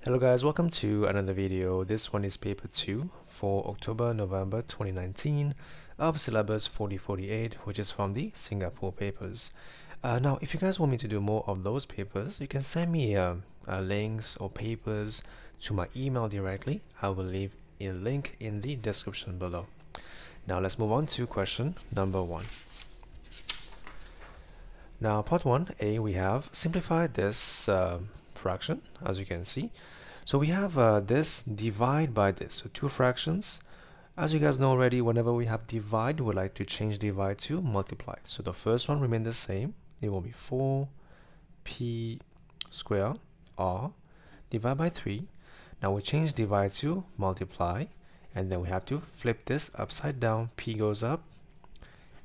Hello guys, welcome to another video. This one is paper 2 for October-November 2019 of syllabus 4048, which is from the Singapore papers. Now, if you guys want me to do more of those papers, you can send me links or papers to my email directly. I will leave a link in the description below. Now, let's move on to question number 1. Now, part 1a, we have simplified this fraction, as you can see. So we have this divide by this, so two fractions. As you guys know already, whenever we have divide, we like to change divide to multiply. So the first one remain the same. It will be 4p square r divided by 3. Now we change divide to multiply, and then we have to flip this upside down. P goes up,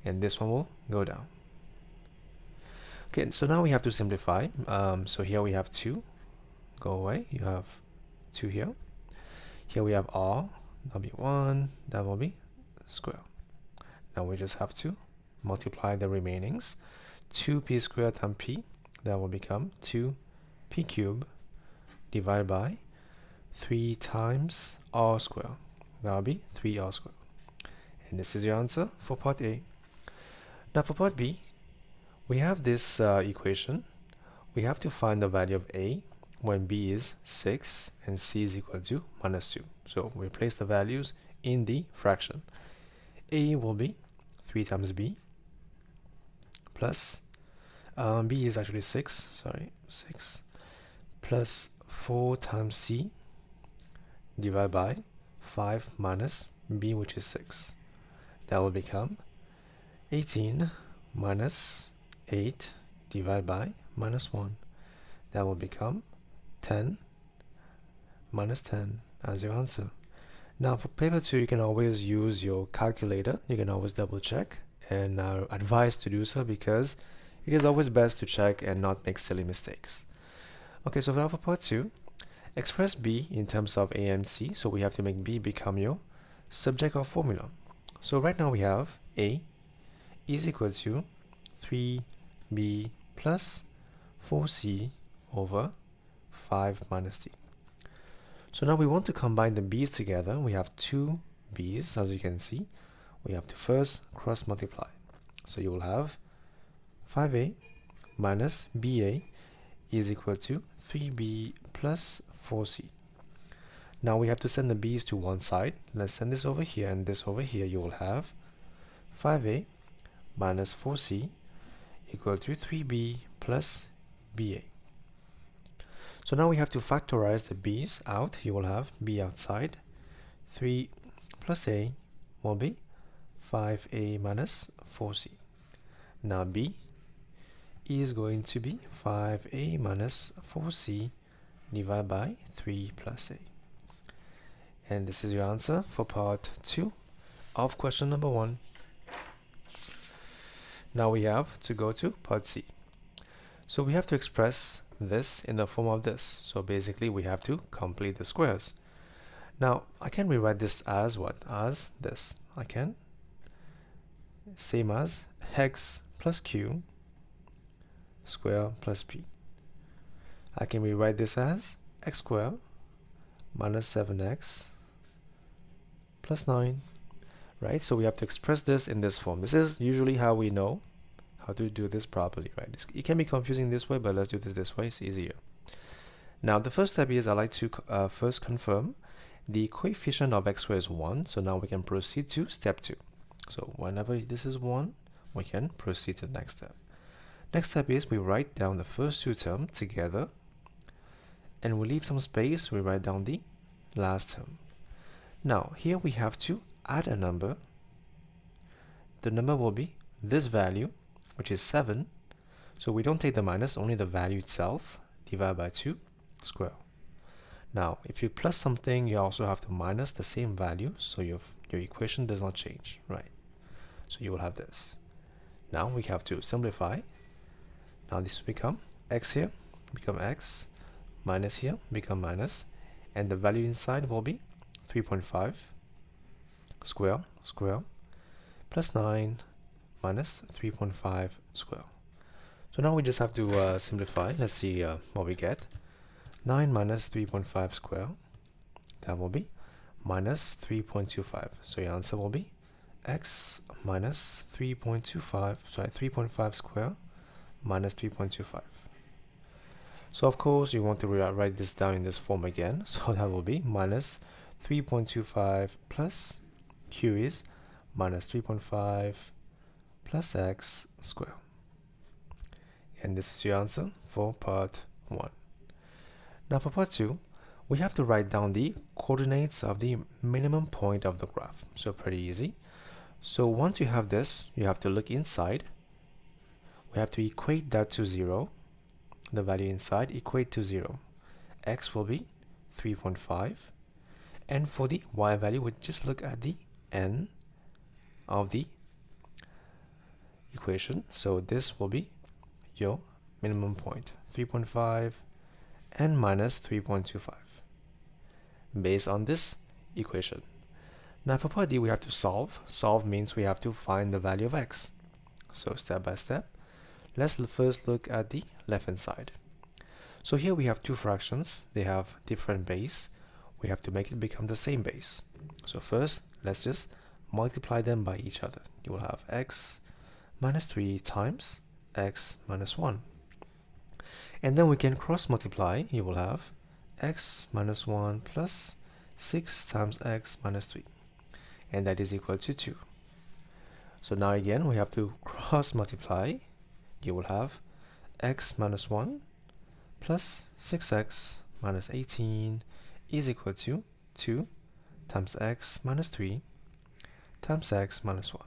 and this one will go down. Okay, so now we have to simplify. So here we have 2. Go away. You have 2 here. Here we have r. That'll be 1. That will be square. Now we just have to multiply the remainings. 2p squared times p. That will become 2p cubed divided by 3 times r squared. That will be 3r squared. And this is your answer for part A. Now for part B, we have this equation. We have to find the value of a when b is 6 and c is equal to -2. So we place the values in the fraction. A will be 3 times b plus b is actually 6 plus 4 times c divided by 5 minus b, which is 6. That will become 18 minus 8 divided by -1. That will become 10 minus 10 as your answer. Now for paper 2, you can always use your calculator. You can always double check, and I advise to do so because it is always best to check and not make silly mistakes. Okay, so now for part 2, express b in terms of a and c. So we have to make b become your subject of formula. So right now we have a is equal to 3b plus 4c over 5 minus d. So now we want to combine the b's together. We have two b's, as you can see. We have to first cross multiply. So you will have 5a minus ba is equal to 3b plus 4c. Now we have to send the b's to one side. Let's send this over here and this over here. You will have 5a minus 4c equal to 3b plus ba. So now we have to factorize the b's out. You will have b outside. 3 plus a will be 5a minus 4c. Now b is going to be 5a minus 4c divided by 3 plus a. And this is your answer for part 2 of question number 1. Now we have to go to part C. So we have to express this in the form of this. So basically we have to complete the squares. Now I can rewrite this as what? As this. I can same as x plus q square plus p. I can rewrite this as x squared minus 7x plus 9. Right? So we have to express this in this form. This is usually how we know how to do this properly, right? It can be confusing this way, but let's do this way. It's easier. Now, the first step is I like to first confirm the coefficient of x squared is 1. So now we can proceed to step 2. So whenever this is 1, we can proceed to the next step. Next step is we write down the first two terms together, and we leave some space. We write down the last term. Now, here we have to add a number. The number will be this value, which is 7. So we don't take the minus, only the value itself, divided by 2 square. Now, if you plus something, you also have to minus the same value, so your equation does not change, right? So you will have this. Now we have to simplify. Now this will become x here, become x, minus here, become minus, and the value inside will be 3.5 square plus 9 minus 3.5 square. So now we just have to simplify. Let's see what we get. 9 minus 3.5 square, that will be minus 3.25. So your answer will be x minus 3.5 square minus 3.25. So of course you want to write this down in this form again. So that will be minus 3.25 plus q is minus 3.5 plus x square. And this is your answer for part 1. Now for part 2, we have to write down the coordinates of the minimum point of the graph. So pretty easy. So once you have this, you have to look inside. We have to equate that to 0. The value inside equate to 0. X will be 3.5. And for the y value, we just look at the n of the equation. So this will be your minimum point, 3.5 and minus 3.25 based on this equation. Now for part D, we have to solve. Solve means we have to find the value of x. So step by step, let's first look at the left hand side. So here we have two fractions. They have different base. We have to make it become the same base. So first, let's just multiply them by each other. You will have x minus 3 times x minus 1. And then we can cross multiply. You will have x minus 1 plus 6 times x minus 3. And that is equal to 2. So now again, we have to cross multiply. You will have x minus 1 plus 6x minus 18 is equal to 2 times x minus 3 times x minus 1.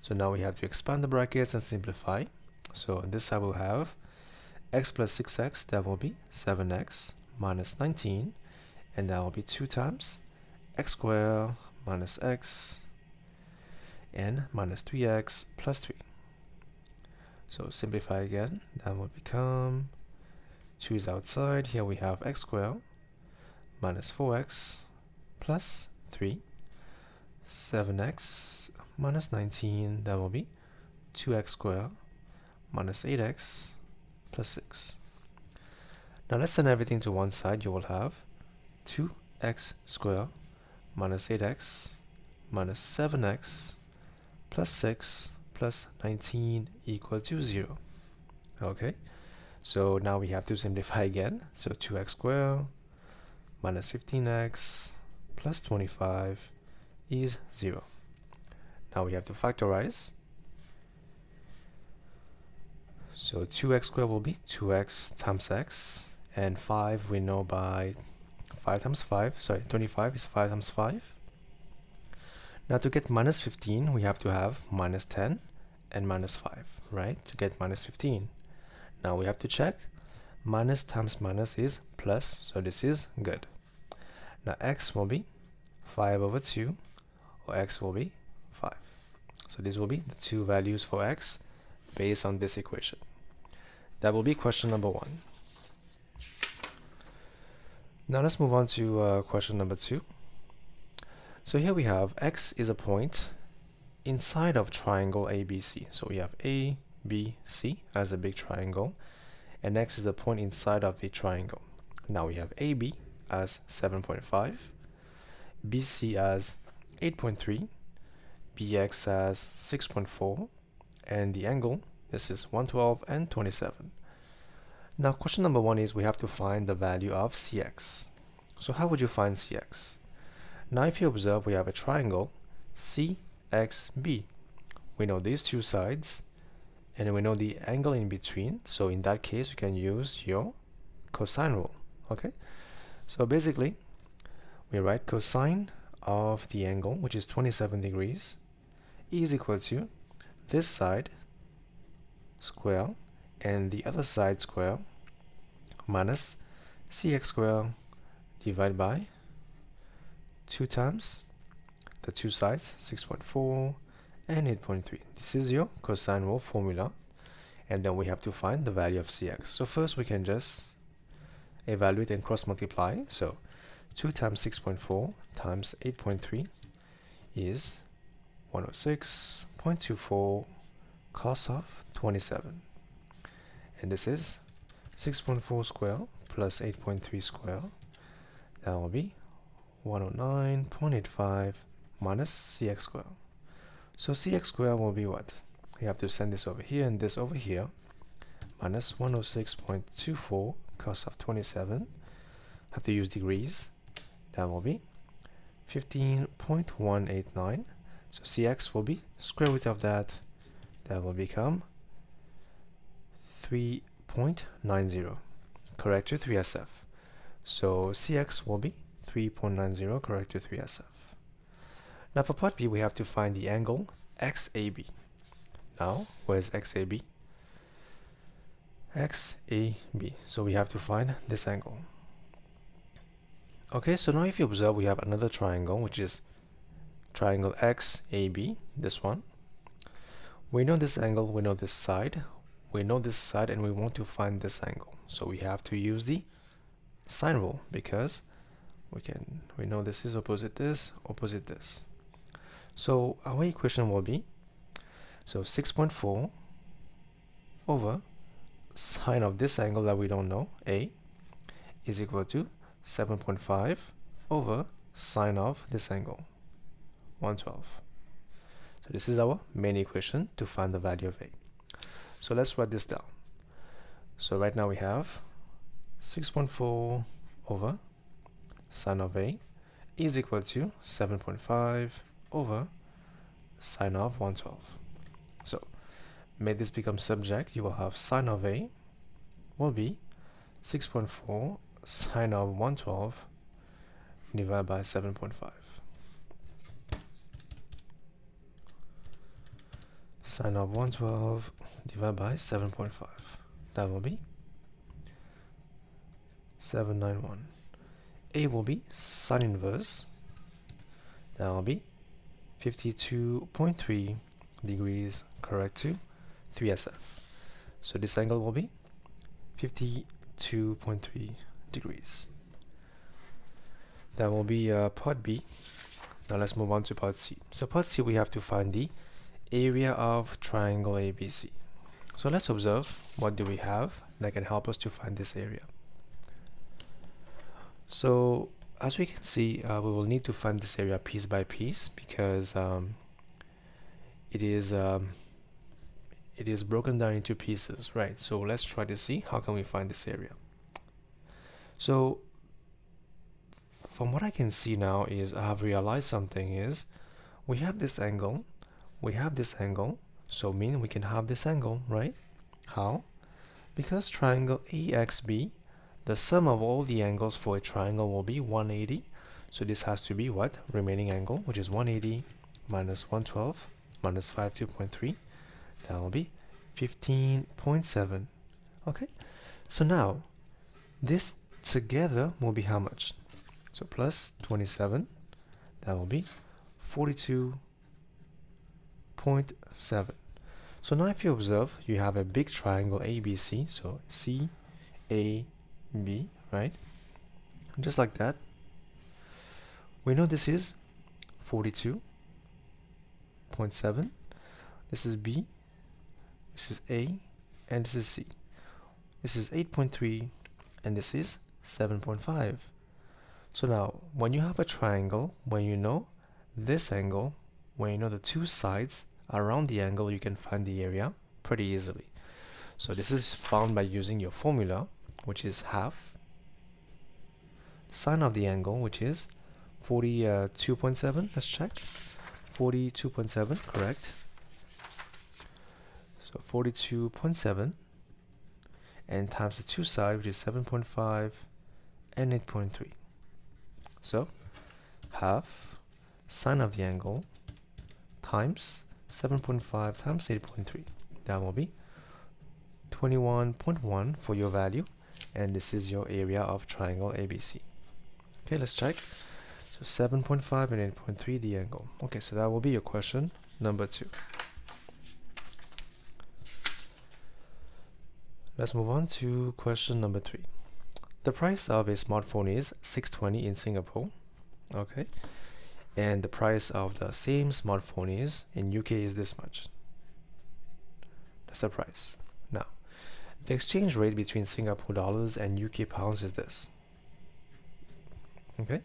So now we have to expand the brackets and simplify. So on this side we'll have x plus 6x, that will be 7x minus 19, and that will be 2 times x squared minus x and minus 3x plus 3. So simplify again, that will become 2 is outside. Here we have x squared minus 4x plus 3, 7x minus 19, that will be 2x squared minus 8x plus 6. Now let's send everything to one side. You will have 2x squared minus 8x minus 7x plus 6 plus 19 equal to 0. Okay, so now we have to simplify again. So 2x squared minus 15x plus 25 is 0. Now we have to factorize. So 2x squared will be 2x times x, and 5 we know by 5 times 5, 25 is 5 times 5. Now to get minus 15, we have to have minus 10 and minus 5, right? To get minus 15. Now we have to check. Minus times minus is plus, so this is good. Now x will be 5 over 2, or x will be 5. So these will be the two values for x based on this equation. That will be question number 1. Now let's move on to question number 2. So here we have x is a point inside of triangle ABC. So we have A, B, C as a big triangle, and x is a point inside of the triangle. Now we have AB as 7.5, BC as 8.3, BX as 6.4, and the angle, this is 112 and 27. Now question number 1 is we have to find the value of CX. So how would you find CX? Now if you observe, we have a triangle CXB. We know these two sides and we know the angle in between. So in that case, you can use your cosine rule. Okay, so basically we write cosine of the angle, which is 27 degrees, is equal to this side square and the other side square minus cx squared divided by 2 times the two sides, 6.4 and 8.3. This is your cosine rule formula, and then we have to find the value of cx. So first we can just evaluate and cross multiply. So 2 times 6.4 times 8.3 is 106.24 cos of 27, and this is 6.4 squared plus 8.3 square. That will be 109.85 minus cx square. So cx square will be what? You have to send this over here and this over here. Minus 106.24 cos of 27. Have to use degrees. That will be 15.189. So cx will be square root of that. That will become 3.90. Correct to 3SF. So cx will be 3.90 correct to 3SF. Now for part B, we have to find the angle XAB. Now, where's XAB? XAB. So we have to find this angle. Okay, so now if you observe, we have another triangle, which is triangle XAB, this one. We know this angle, we know this side, and we want to find this angle. So we have to use the sine rule, because we know this is opposite this, opposite this. So our equation will be, so 6.4 over sine of this angle that we don't know, A, is equal to 7.5 over sine of this angle, 112. So this is our main equation to find the value of A. So let's write this down. So right now we have 6.4 over sine of A is equal to 7.5 over sine of 112. So make this become subject. You will have sine of A will be 6.4 sine of 112 divided by 7.5. Sine of 112 divided by 7.5. That will be 791. A will be sine inverse. That will be 52.3 degrees correct to 3SF. So this angle will be 52.3 degrees. That will be part B. Now let's move on to part C. So part C, we have to find the area of triangle ABC. So let's observe what do we have that can help us to find this area. So as we can see, we will need to find this area piece by piece, because it is broken down into pieces, right? So let's try to see how can we find this area. So from what I can see now is I have realized something is we have this angle, so mean we can have this angle, right? How? Because triangle AXB, the sum of all the angles for a triangle will be 180. So this has to be what? Remaining angle, which is 180 minus 112 minus 52.3. That will be 15.7. Okay, so now this together will be how much? So plus 27, that will be 42.7. So now if you observe, you have a big triangle ABC, so CAB, right? Just like that. We know this is 42.7. This is B, this is A, and this is C. This is 8.3, and this is 7.5. So now, when you have a triangle, when you know this angle, when you know the two sides around the angle, you can find the area pretty easily. So this is found by using your formula, which is half sine of the angle, which is 42.7. Let's check. 42.7, correct. So 42.7 and times the two sides, which is 7.5 and 8.3. So half sine of the angle times 7.5 times 8.3. That will be 21.1 for your value, and this is your area of triangle ABC. Okay, let's check. So 7.5 and 8.3, the angle. Okay, so that will be your question number 2. Let's move on to question number 3. The price of a smartphone is $620 in Singapore. Okay, and the price of the same smartphone is in UK is this much. That's the price. Now, The exchange rate between Singapore dollars and UK pounds is this. Okay?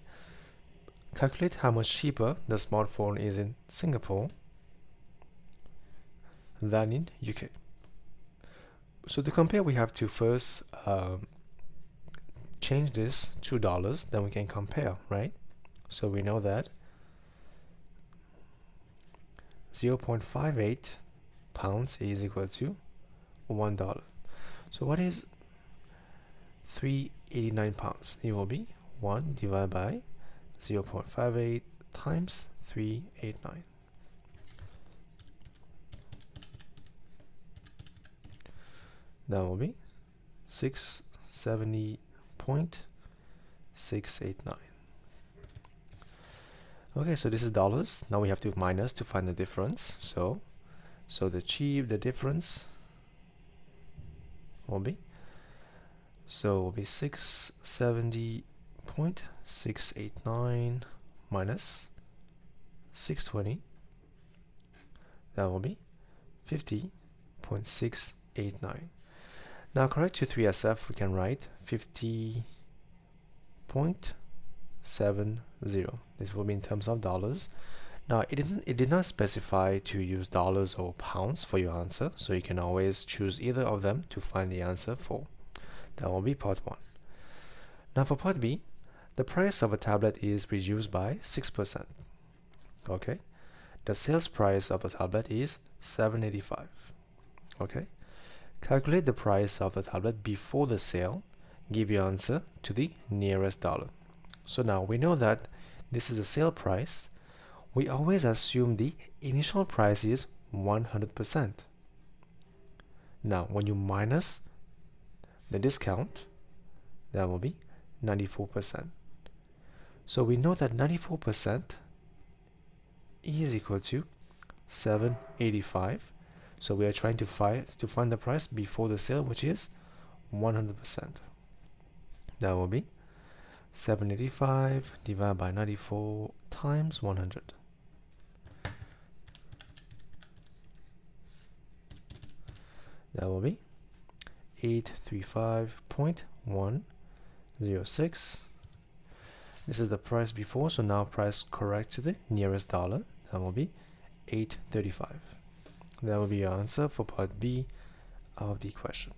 Calculate how much cheaper the smartphone is in Singapore than in UK. So to compare, we have to first change this to dollars, then we can compare, right? So we know that 0.58 pounds is equal to $1. So what is 389 pounds? It will be 1 divided by 0.58 times 389. That will be 670.689. Okay, so this is dollars. Now we have to minus to find the difference. So the difference will be 670.689 minus 620. That will be 50.689. Now correct to 3SF, we can write 50.70. This will be in terms of dollars. Now it did not specify to use dollars or pounds for your answer, so you can always choose either of them to find the answer for. That will be part 1. Now for part B, the price of a tablet is reduced by 6%. Okay, the sales price of the tablet is $7.85. Okay, calculate the price of the tablet before the sale. Give your answer to the nearest dollar. So now we know that this is the sale price. We always assume the initial price is 100%. Now when you minus the discount, that will be 94%. So we know that 94% is equal to $7.85. So we are trying to find the price before the sale, which is 100%. That will be 785 divided by 94 times 100. That will be 835.106. This is the price before, so now price correct to the nearest dollar. That will be 835. That will be your answer for part B of the question.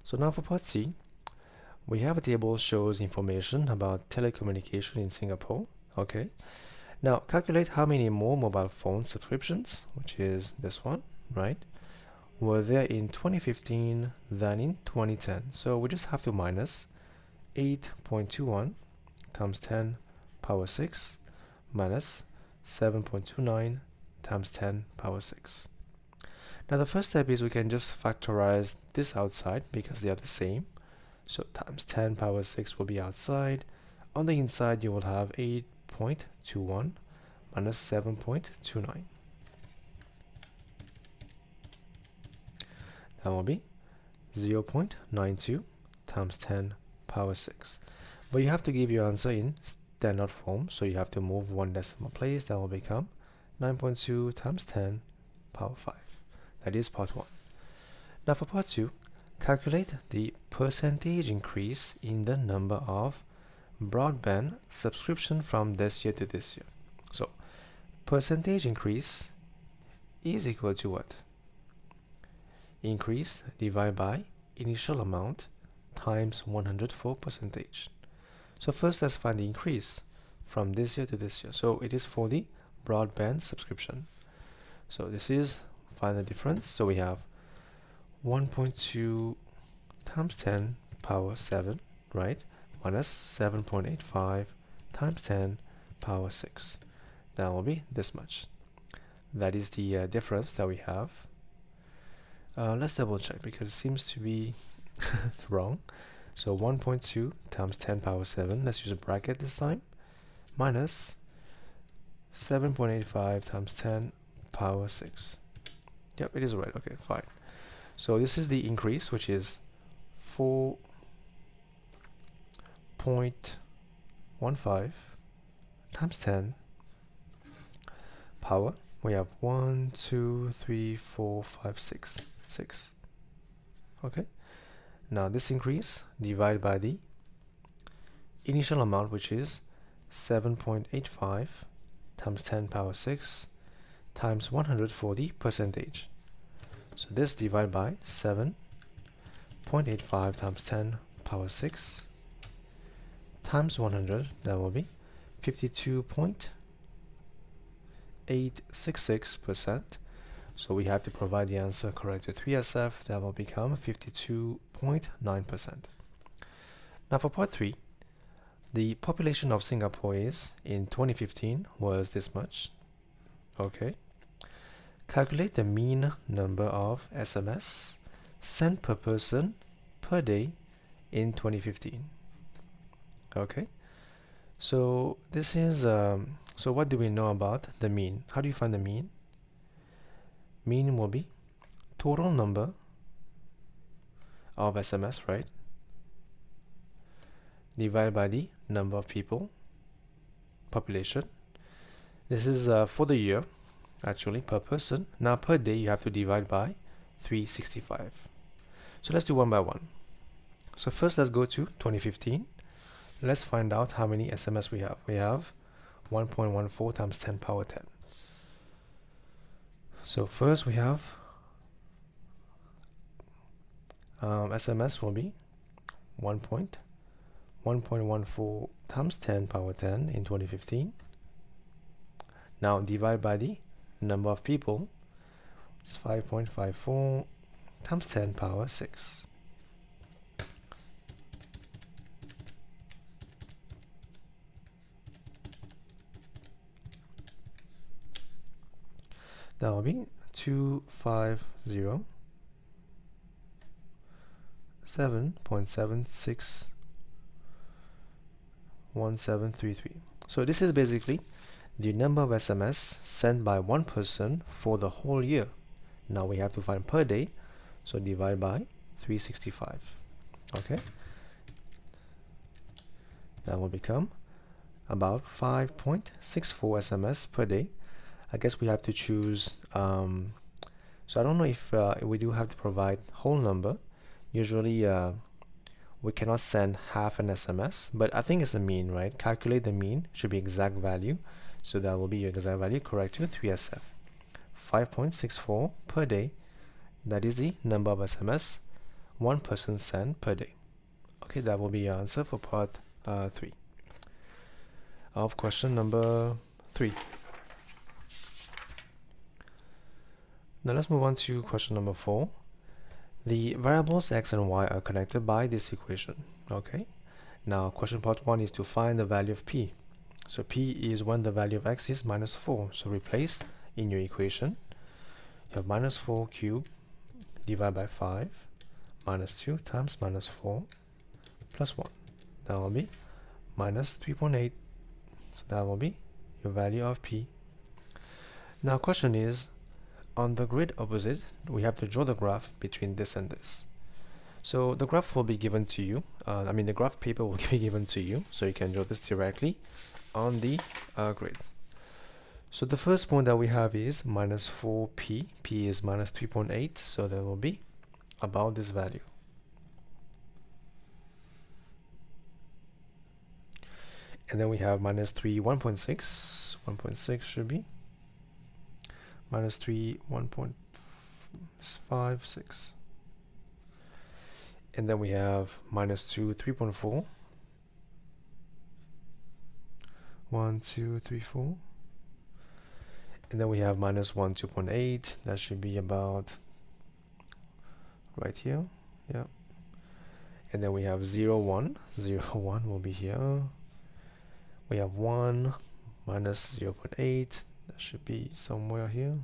So now for part C, we have a table shows information about telecommunication in Singapore. Okay. Now calculate how many more mobile phone subscriptions, which is this one, right, were there in 2015 than in 2010. So we just have to minus 8.21 times 10 power 6 minus 7.29 times 10 power 6. Now the first step is we can just factorize this outside because they are the same. So times 10 power 6 will be outside. On the inside you will have 8.21 minus 7.29. That will be 0.92 times 10 power 6. But you have to give your answer in standard form, so you have to move one decimal place. That will become 9.2 times 10 power 5. That is part 1. Now for part 2, calculate the percentage increase in the number of broadband subscription from this year to this year. So percentage increase is equal to what? Increase divided by initial amount times 100 for percentage. So first let's find the increase from this year to this year. So it is for the broadband subscription. So this is, find the difference. So we have 1.2 times 10 power 7, right, minus 7.85 times 10 power 6. That will be this much. That is the difference that we have. Let's double check because it seems to be wrong. So 1.2 times 10 power 7, let's use a bracket this time, minus 7.85 times 10 power 6. Yep, it is right. Okay, fine. So this is the increase, which is 4.15 times 10 power We have 1, 2, 3, 4, 5, 6. 6. Okay. Now this increase divided by the initial amount, which is 7.85 times 10 power 6 times 100 for the percentage. So this divided by 7.85 times 10 power 6 times 100, that will be 52.866%. So we have to provide the answer correct to 3SF. That will become 52.9%. Now for part 3, the population of Singapore is in 2015 was this much. Okay. Calculate the mean number of SMS sent per person per day in 2015. Okay. So this is so what do we know about the mean? How do you find the mean? Mean will be total number of SMS, right? Divided by the number of people, population. This is for the year, actually, per person. Now per day you have to divide by 365. So let's do one by one. So first let's go to 2015. Let's find out how many SMS we have. We have 1.14 times 10 power 10. So first we have SMS will be 1.14 times 10 power 10 in 2015. Now divide by the number of people, it's 5.54 times 10 power 6. That will be 250.7761733. So this is basically the number of SMS sent by one person for the whole year. Now we have to find per day, so divide by 365. Okay, that will become about 5.64 SMS per day. I guess we have to choose, so I don't know if we do have to provide whole number. Usually we cannot send half an SMS, but I think it's the mean, right? Calculate the mean, should be exact value. So that will be your exact value, correct to 3SF. 5.64 per day, that is the number of SMS one person sent per day. Okay, that will be your answer for part 3 of question number 3. Now let's move on to question number 4. The variables x and y are connected by this equation. Okay. Now question part 1 is to find the value of p. So p is when the value of x is minus 4. So replace in your equation. You have minus 4 cubed divided by 5 minus 2 times minus 4 plus 1. That will be minus 3.8. So that will be your value of p. Now question is, on the grid opposite, we have to draw the graph between this and this. So the graph will be given to you. The graph paper will be given to you, so you can draw this directly on the grid. So the first point that we have is minus 4p. P is minus 3.8, so that will be about this value. And then we have minus 3, 1.6. 1.6 should be minus 3, 1.56. And then we have minus 2, 3.4. 1, 2, 3, 4. And then we have minus 1, 2.8. That should be about right here. Yeah. And then we have 0, 1. 0, 1 will be here. We have 1 minus 0.8. That should be somewhere here.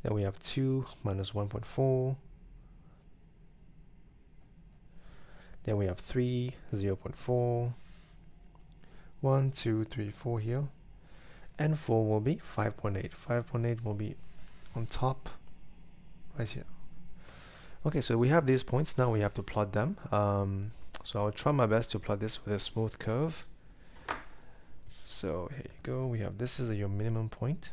Then we have 2 minus 1.4. Then we have 3, 0.4. 1, 2, 3, 4 here. And 4 will be 5.8. 5.8 will be on top right here. Okay, so we have these points. Now we have to plot them. So I'll try my best to plot this with a smooth curve. So here you go. We have this is your minimum point.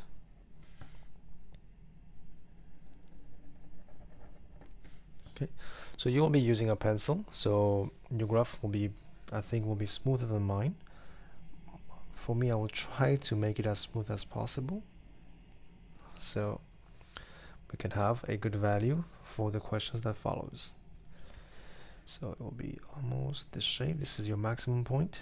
Okay, so you will be using a pencil, so your graph will be, I think, will be smoother than mine. For me, I will try to make it as smooth as possible, so we can have a good value for the questions that follows. So it will be almost this shape. This is your maximum point.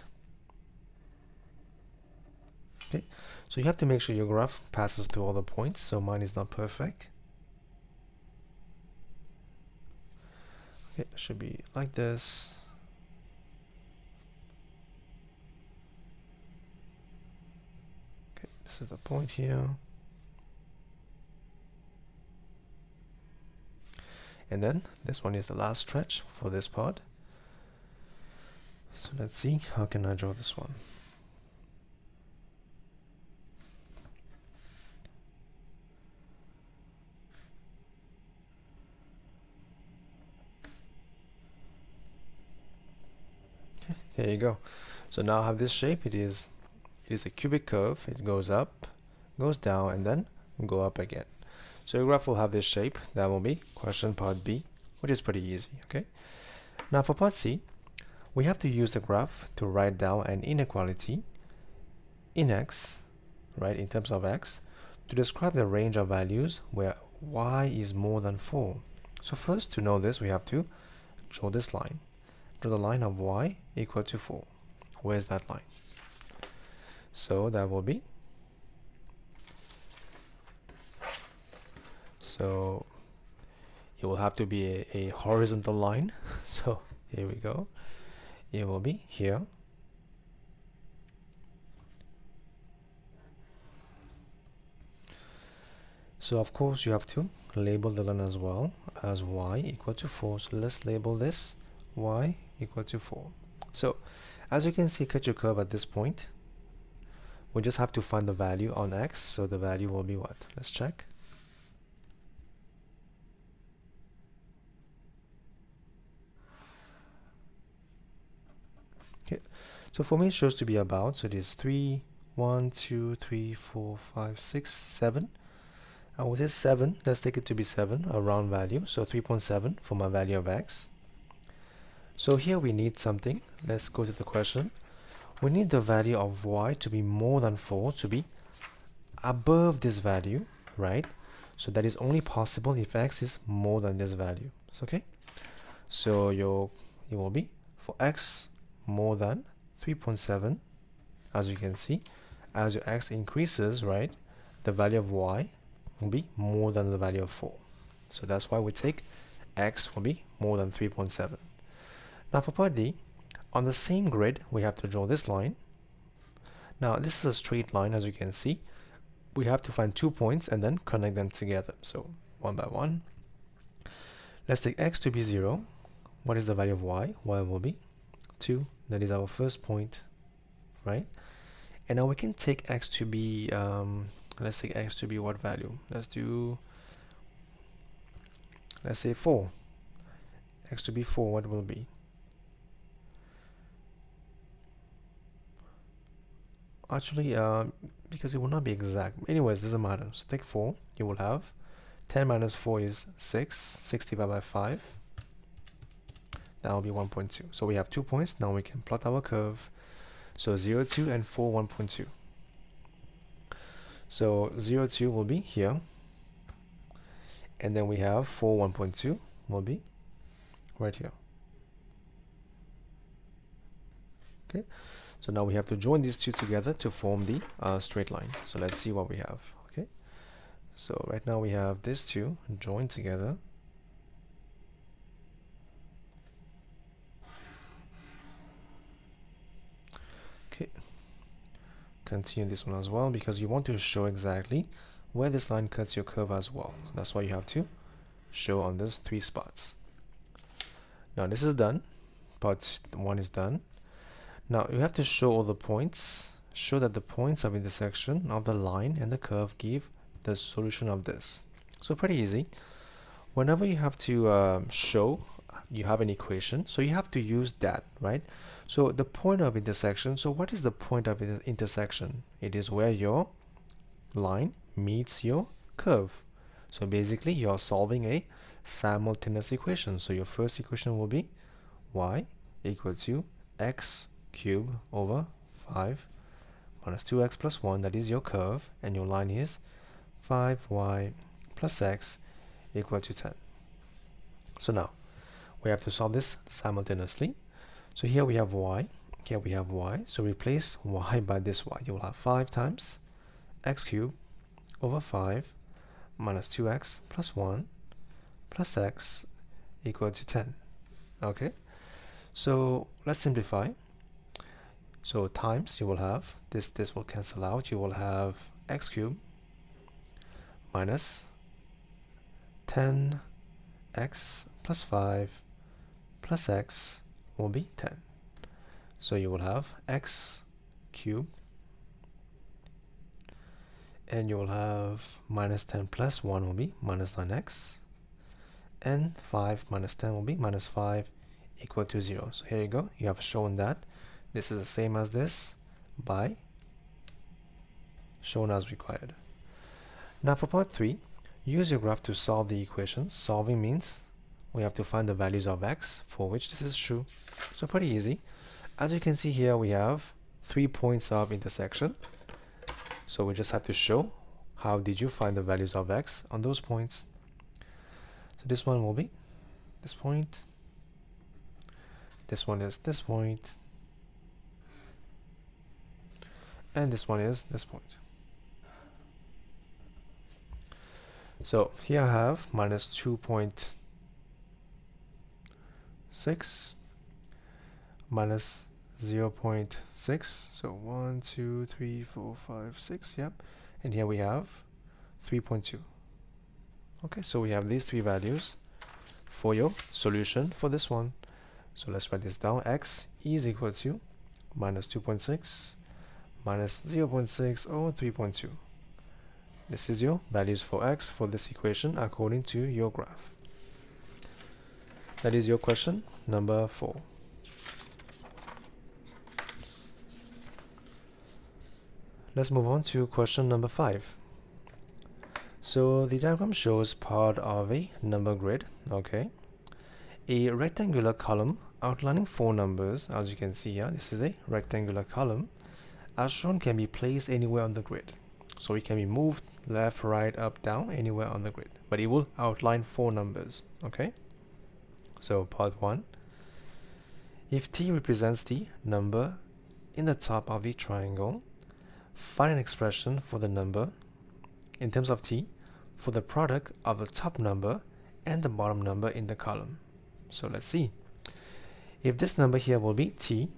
Okay, so you have to make sure your graph passes through all the points, so mine is not perfect. Okay, it should be like this. Okay, this is the point here. And then this one is the last stretch for this part. So let's see, how can I draw this one? Okay, there you go. So now I have this shape. It is a cubic curve. It goes up, goes down, and then go up again. So your graph will have this shape. That will be question part B, which is pretty easy. Okay. Now for part C, we have to use the graph to write down an inequality in x, right, in terms of x, to describe the range of values where y is more than 4. So first, to know this, we have to draw this line. Draw the line of y equal to 4. Where's that line? So that will be, so it will have to be a horizontal line. So here we go. It will be here. So of course you have to label the line as well as y equal to 4. So let's label this y equal to 4. So as you can see, cut your curve at this point. We just have to find the value on x. So the value will be what? Let's check. Okay, so for me it shows to be about, so it is 3, 1, 2, 3, 4, 5, 6, 7. I would say 7. Let's take it to be 7, a round value. So 3.7 for my value of x. So here we need something. Let's go to the question. We need the value of y to be more than 4, to be above this value, right? So that is only possible if x is more than this value. Okay, so it will be for x more than 3.7. As you can see, as your x increases, right, the value of y will be more than the value of 4. So that's why we take x will be more than 3.7. Now for part D, on the same grid, we have to draw this line. Now this is a straight line, as you can see. We have to find 2 points and then connect them together. So one by one. Let's take x to be 0. What is the value of y? Y will be 2. That is our first point, right? And now we can take x to be, let's take x to be what value? Let's say 4. X to be 4, what will be? Actually, because it will not be exact. Anyways, doesn't matter. So take 4. You will have 10 minus 4 is 6. 6 divided by 5. That will be 1.2. So we have 2 points. Now we can plot our curve. So 0, 2 and 4, 1.2. So 0, 2 will be here. And then we have 4, 1.2 will be right here. Okay. So now we have to join these two together to form the straight line. So let's see what we have. Okay. So right now we have these two joined together. Okay. Continue this one as well, because you want to show exactly where this line cuts your curve as well. So that's why you have to show on those 3 spots. Now this is done. Part 1 is done. Now you have to show all the points. Show that the points of intersection of the line and the curve give the solution of this. So pretty easy. Whenever you have to show you have an equation, so you have to use that, right? So the point of intersection, so what is the point of intersection? It is where your line meets your curve. So basically you're solving a simultaneous equations. So your first equation will be y equal to x cubed over 5 minus 2x plus 1, that is your curve, and your line is 5y plus x equal to 10. So now we have to solve this simultaneously. So here we have y, here we have y, so replace y by this y. You will have 5 times x cubed over 5 minus 2x plus 1 plus x equal to 10. Okay, so let's simplify. So times, you will have this will cancel out. You will have x cubed minus 10x plus 5 plus x will be 10. So you will have x cubed, and you will have minus 10 plus 1 will be minus 9x, and 5 minus 10 will be minus 5 equal to 0. So here you go, you have shown that this is the same as this by shown as required. Now for part 3, use your graph to solve the equations. Solving means we have to find the values of x for which this is true. So pretty easy. As you can see here, we have 3 points of intersection. So we just have to show how did you find the values of x on those points. So this one will be this point. This one is this point. And this one is this point. So here I have minus 2.6 minus 0.6. So 1, 2, 3, 4, 5, 6. Yep. And here we have 3.2. Okay, so we have these three values for your solution for this one. So let's write this down. X is equal to minus 2.6 minus 0.6 or 3.2. This is your values for x for this equation according to your graph. That is your question number 4. Let's move on to question number 5. So the diagram shows part of a number grid. Okay, a rectangular column outlining 4 numbers. As you can see here, this is a rectangular column. As shown, can be placed anywhere on the grid. So it can be moved left, right, up, down, anywhere on the grid. But it will outline 4 numbers. Okay. So part 1. If t represents the number in the top of the triangle, find an expression for the number in terms of t for the product of the top number and the bottom number in the column. So let's see. If this number here will be t,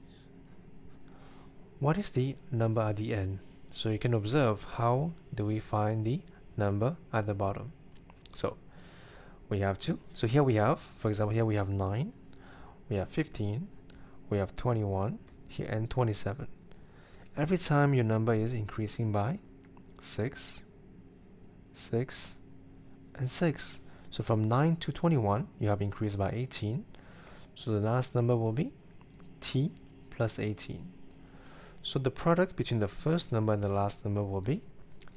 what is the number at the end? So you can observe how do we find the number at the bottom. So we have to. So here we have, for example, here we have 9, we have 15, we have 21 here, and 27. Every time your number is increasing by 6, 6, and 6. So from 9 to 21, you have increased by 18. So the last number will be t plus 18. So the product between the first number and the last number will be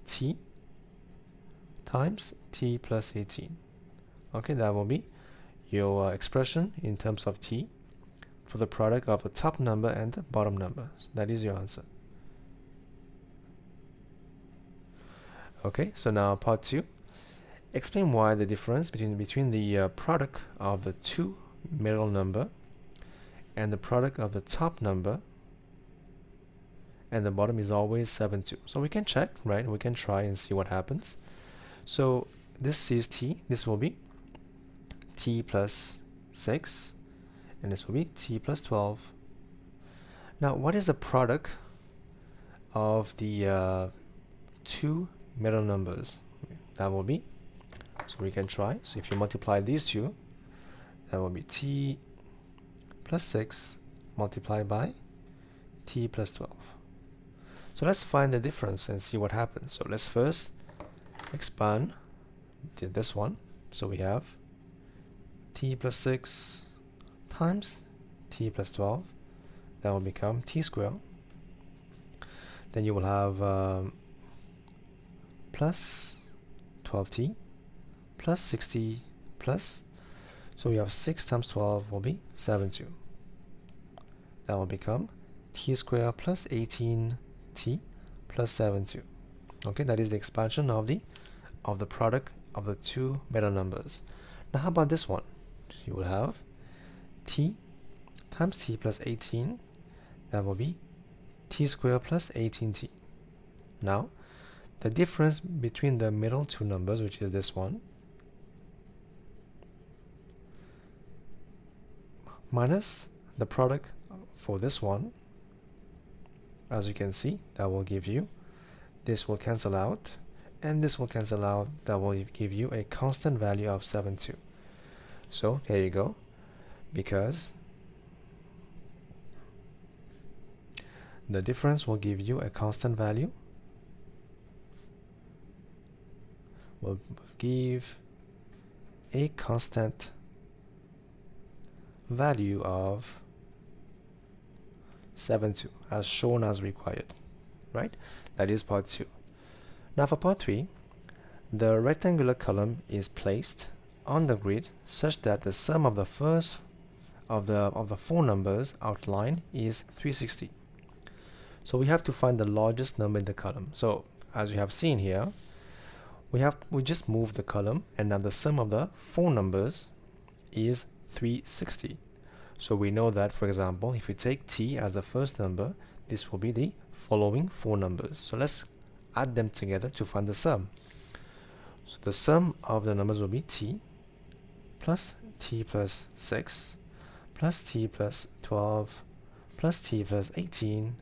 t times t plus 18. Okay, that will be your expression in terms of t for the product of the top number and the bottom number. So that is your answer. Okay, so now part 2. Explain why the difference between the product of the two middle number and the product of the top number and the bottom is always 7, 2. So we can check, right? We can try and see what happens. So this is t. This will be t plus 6, and this will be t plus 12. Now, what is the product of the two middle numbers? That will be, so we can try. So if you multiply these two, that will be t plus 6 multiplied by t plus 12. So let's find the difference and see what happens. So let's first expand this one. So we have t plus 6 times t plus 12. That will become t squared. Then you will have plus 12t plus 60 plus, so we have 6 times 12 will be 72. That will become t squared plus 18t plus 72. Okay, that is the expansion of the product of the two better numbers. Now how about this one? You will have t times t plus 18, that will be t squared plus 18t. Now the difference between the middle two numbers, which is this one, minus the product for this one, as you can see, that will give you, this will cancel out, and this will cancel out, that will give you a constant value of 72. So here you go, because the difference will give you a constant value, will give a constant value of 72 as shown as required, right? That is part 2. Now for part 3, the rectangular column is placed on the grid such that the sum of the first of the four numbers outlined is 360. So we have to find the largest number in the column. So as you have seen here, we just moved the column, and now the sum of the four numbers is 360. So we know that, for example, if we take t as the first number, this will be the following four numbers. So let's add them together to find the sum. So the sum of the numbers will be t plus t plus 6 plus t plus 12 plus t plus 18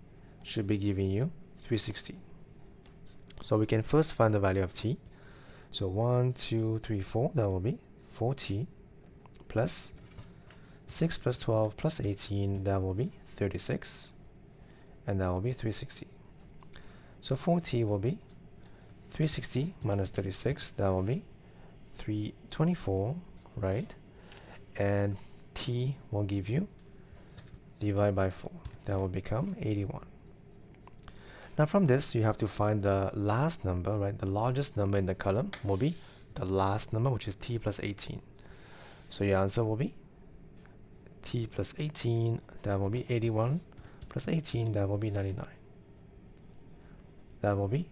should be giving you 360. So we can first find the value of t. So 1, 2, 3, 4, that will be 4t plus 6 plus 12 plus 18, that will be 36, and that will be 360. So 4t will be 360 minus 36, that will be 324, right? And t will give you, divide by 4, that will become 81. Now from this, you have to find the last number, right? The largest number in the column will be the last number, which is t plus 18. So your answer will be t plus 18, that will be 81, plus 18, that will be 99. That will be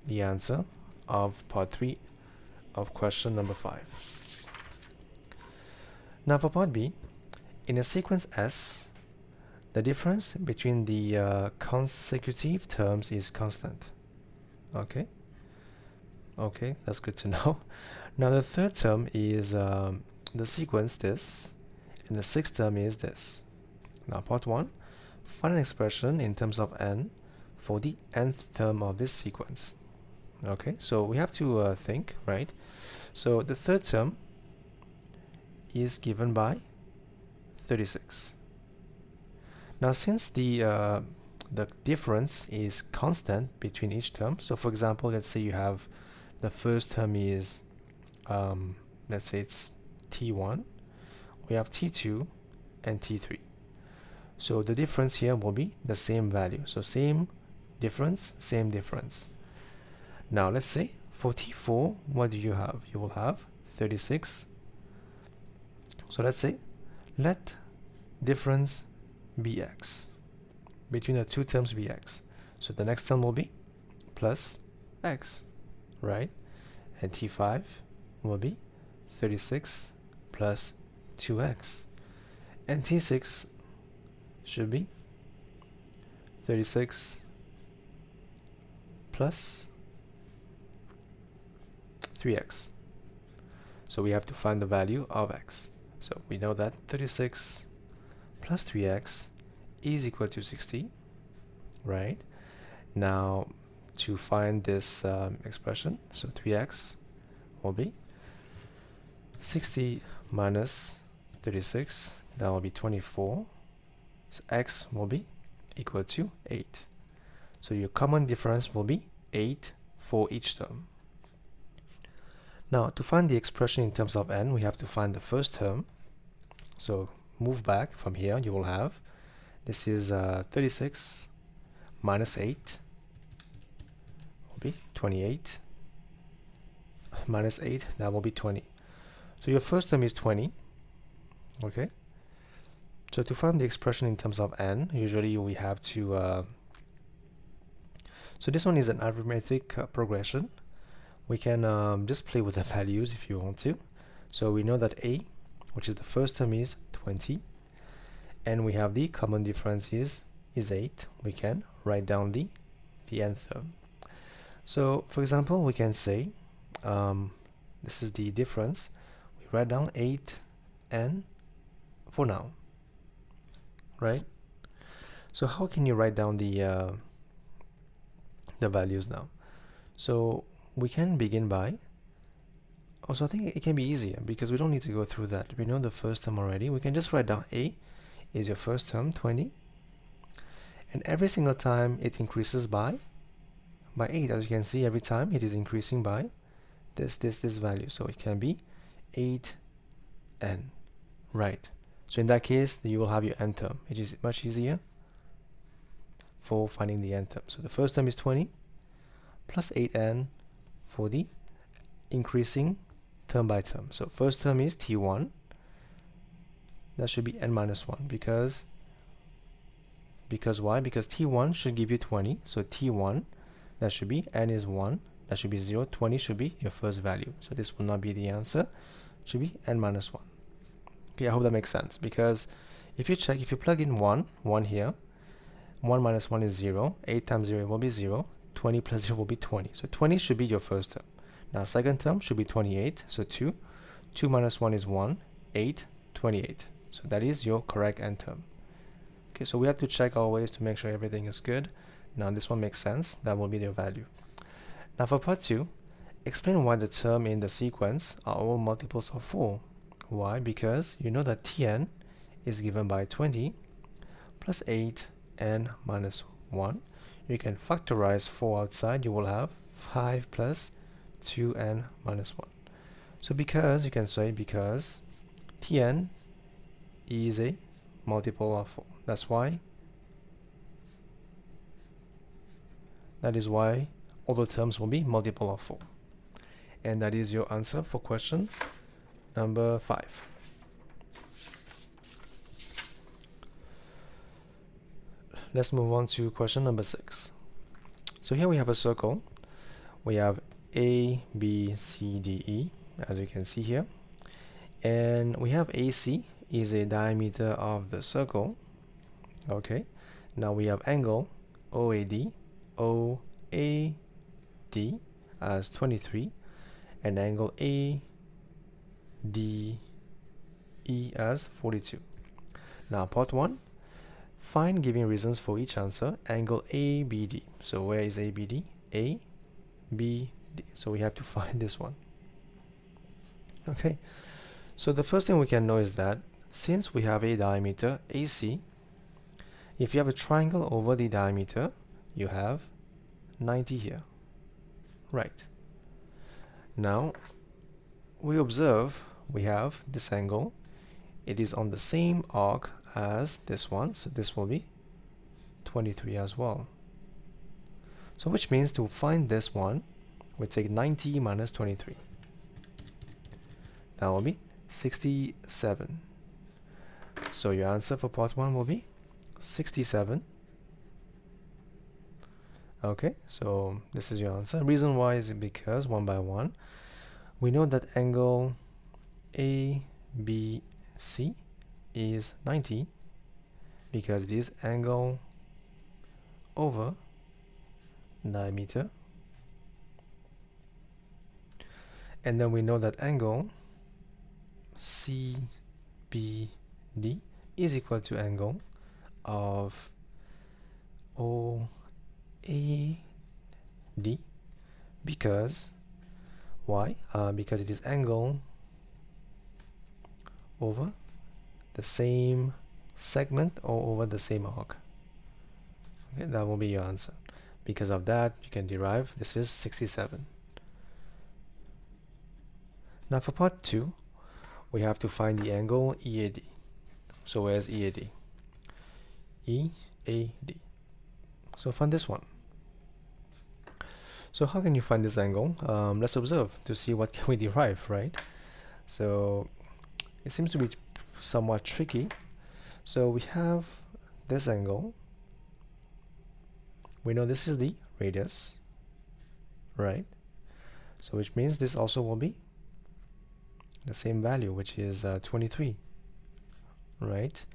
the answer of part 3 of question number 5. Now for part B, in a sequence S, the difference between the consecutive terms is constant. Okay, that's good to know. Now the third term is the sequence this, and the sixth term is this. Now part 1, find an expression in terms of n for the nth term of this sequence. Okay, so we have to think, right? So the third term is given by 36. Now since the difference is constant between each term, so for example, let's say you have the first term is let's say it's t1, we have t2 and t3. So the difference here will be the same value. So same difference, same difference. Now let's say for t4, what do you have? You will have 36. So let's say let difference be x. Between the two terms be x. So the next term will be plus x, right? And t5 will be 36 plus 2x. And t6 should be 36 plus 3x. So we have to find the value of x. So we know that 36 plus 3x is equal to 60, right? Now to find this expression, so 3x will be 60 minus 36, that will be 24. So x will be equal to 8. So your common difference will be 8 for each term. Now to find the expression in terms of n, we have to find the first term. So move back from here, you will have, this is 36 minus 8 will be 28, minus 8, that will be 20. So your first term is 20. Okay. So to find the expression in terms of n, usually we have to so this one is an arithmetic progression. We can just play with the values if you want to. So we know that a, which is the first term, is 20, and we have the common difference is 8. We can write down the nth term. So for example, we can say this is the difference. We write down 8n for now, right? So how can you write down the values now? So we can begin by, also I think it can be easier because we don't need to go through that. We know the first term already. We can just write down a is your first term, 20, and every single time it increases by 8. As you can see, every time it is increasing by this value. So it can be 8n, right? So in that case, you will have your n term. It is much easier for finding the n term. So the first term is 20 plus 8n for the increasing term by term. So first term is t1. That should be n minus 1 because why? Because t1 should give you 20. So t1, that should be n is 1. That should be 0. 20 should be your first value. So this will not be the answer. It should be n minus 1. Okay, I hope that makes sense, because if you check, if you plug in 1 here, 1 minus 1 is 0. 8 times 0 will be 0. 20 plus 0 will be 20. So 20 should be your first term. Now second term should be 28. So 2. 2 minus 1 is 1. 8. 28. So that is your correct n term. Okay, so we have to check always to make sure everything is good. Now this one makes sense. That will be their value. Now for part 2, explain why the term in the sequence are all multiples of 4. Why? Because you know that Tn is given by 20 plus 8n minus 1. You can factorize 4 outside. You will have 5 plus 2n minus 1. So because, you can say because Tn is a multiple of 4. That is why all the terms will be multiple of 4. And that is your answer for question number 5. Let's move on to question number 6. So here we have a circle. We have A, B, C, D, E, as you can see here. And we have AC is a diameter of the circle. Okay. Now we have angle OAD as 23, and angle ADE as 42. Now part 1, find giving reasons for each answer angle ABD. So where is ABD? ABD. So we have to find this one. Okay. So the first thing we can know is that since we have a diameter AC, if you have a triangle over the diameter, you have 90 here. Right. Now we observe we have this angle. It is on the same arc as this one, so this will be 23 as well. So which means to find this one, we take 90 minus 23. That will be 67. So your answer for part 1 will be 67. Okay, so this is your answer. Reason why is because 1 by 1, we know that angle ABC is 90 because it is angle over diameter, and then we know that angle CBD is equal to angle of OAD, because why? Because it is angle over the same segment or over the same arc. Okay, that will be your answer. Because of that, you can derive this is 67. Now for part 2, we have to find the angle EAD. So where's EAD? EAD. So find this one. So how can you find this angle? Let's observe to see what can we derive, right? So it seems to be somewhat tricky. So we have this angle. We know this is the radius, right? So which means this also will be the same value, which is 23, right?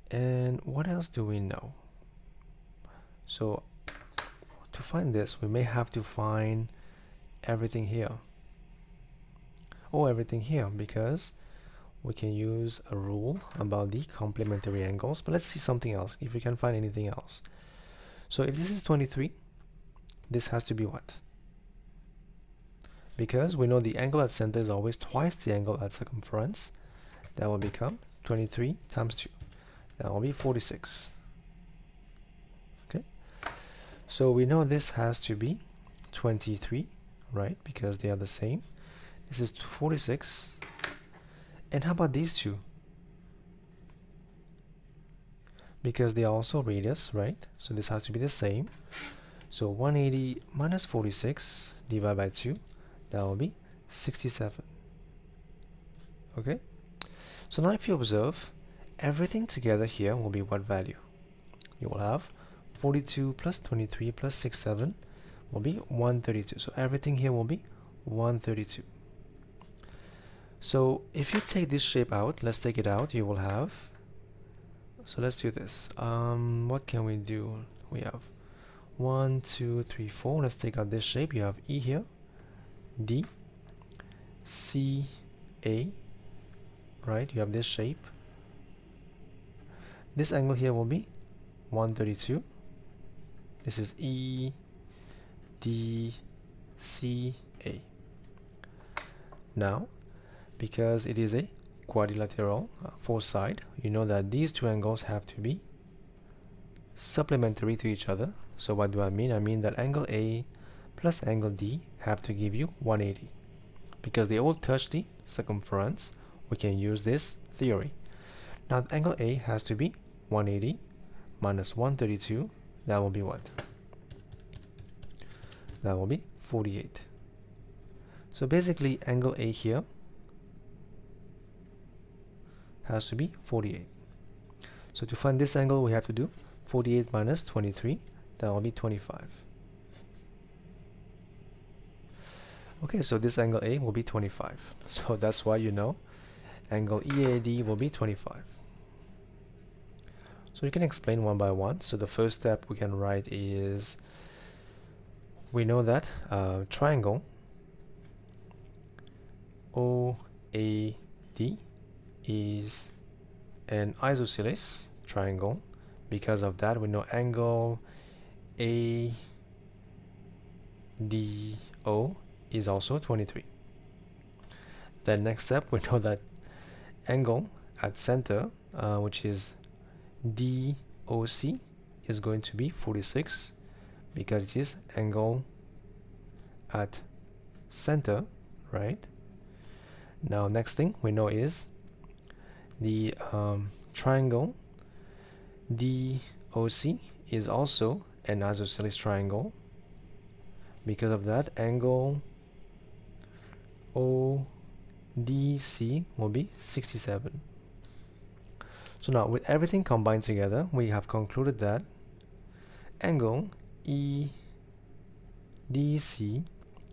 And what else do we know? So to find this, we may have to find everything here, or everything here, because we can use a rule about the complementary angles. But let's see something else, if we can find anything else. So if this is 23, this has to be what? Because we know the angle at center is always twice the angle at circumference. That will become 23 times 2. That will be 46. Okay. So we know this has to be 23, right? Because they are the same. This is 46. And how about these two? Because they are also radius, right? So this has to be the same. So 180 minus 46 divided by 2, that will be 67. Okay? So now if you observe, everything together here will be what value? You will have 42 plus 23 plus 67 will be 132. So everything here will be 132. So if you take this shape out, let's take it out, you will have, so let's do this. What can we do? We have 1, 2, 3, 4. Let's take out this shape. You have E here, D, C, A, right? You have this shape. This angle here will be 132. This is E, D, C, A. Now, because it is a quadrilateral, four side, you know that these two angles have to be supplementary to each other. So what do I mean? I mean that angle A plus angle D have to give you 180. Because they all touch the circumference, we can use this theory. Now angle A has to be 180 minus 132. That will be what? That will be 48. So basically angle A here has to be 48. So to find this angle, we have to do 48 minus 23. That will be 25. Okay, so this angle A will be 25. So that's why you know angle EAD will be 25. So you can explain one by one. So the first step we can write is, we know that triangle OAD is an isosceles triangle. Because of that, we know angle ADO is also 23. Then next step, we know that angle at center, which is DOC, is going to be 46 because it is angle at center, right? Now next thing we know is the triangle DOC is also an isosceles triangle. Because of that, angle ODC will be 67. So now with everything combined together, we have concluded that angle EDC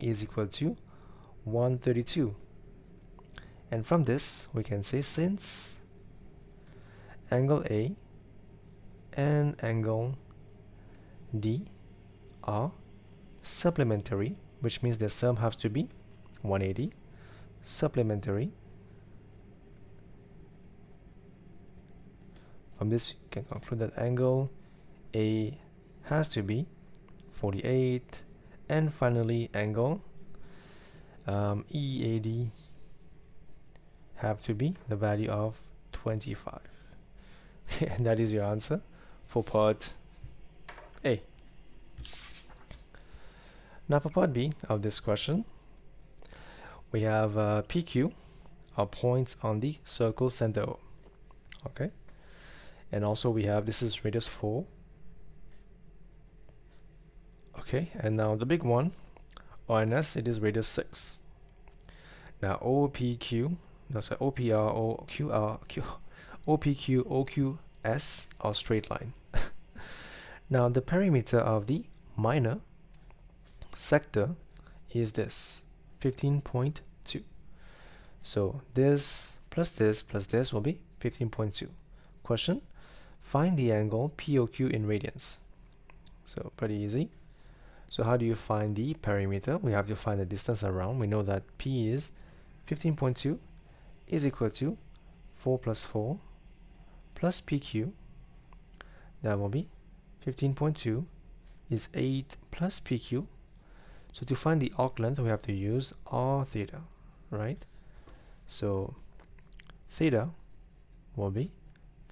is equal to 132. And from this, we can say since angle A and angle D are supplementary, which means their sum has to be 180, supplementary. From this, you can conclude that angle A has to be 48, and finally angle EAD have to be the value of 25. And that is your answer for part A. Now for part B of this question, we have PQ are points on the circle center O. Okay, and also we have, this is radius 4. Okay, and now the big one, ONS, it is radius 6. Now OPQ, no, sorry, OPR, OQR, OPQ, OQS are straight line. Now the perimeter of the minor sector is this, 15.2. So this plus this will be 15.2. Question, find the angle POQ in radians. So pretty easy. So how do you find the perimeter? We have to find the distance around. We know that P is 15.2 is equal to 4 plus 4 plus PQ. That will be 15.2 is 8 plus PQ. So to find the arc length, we have to use R theta, right? So theta will be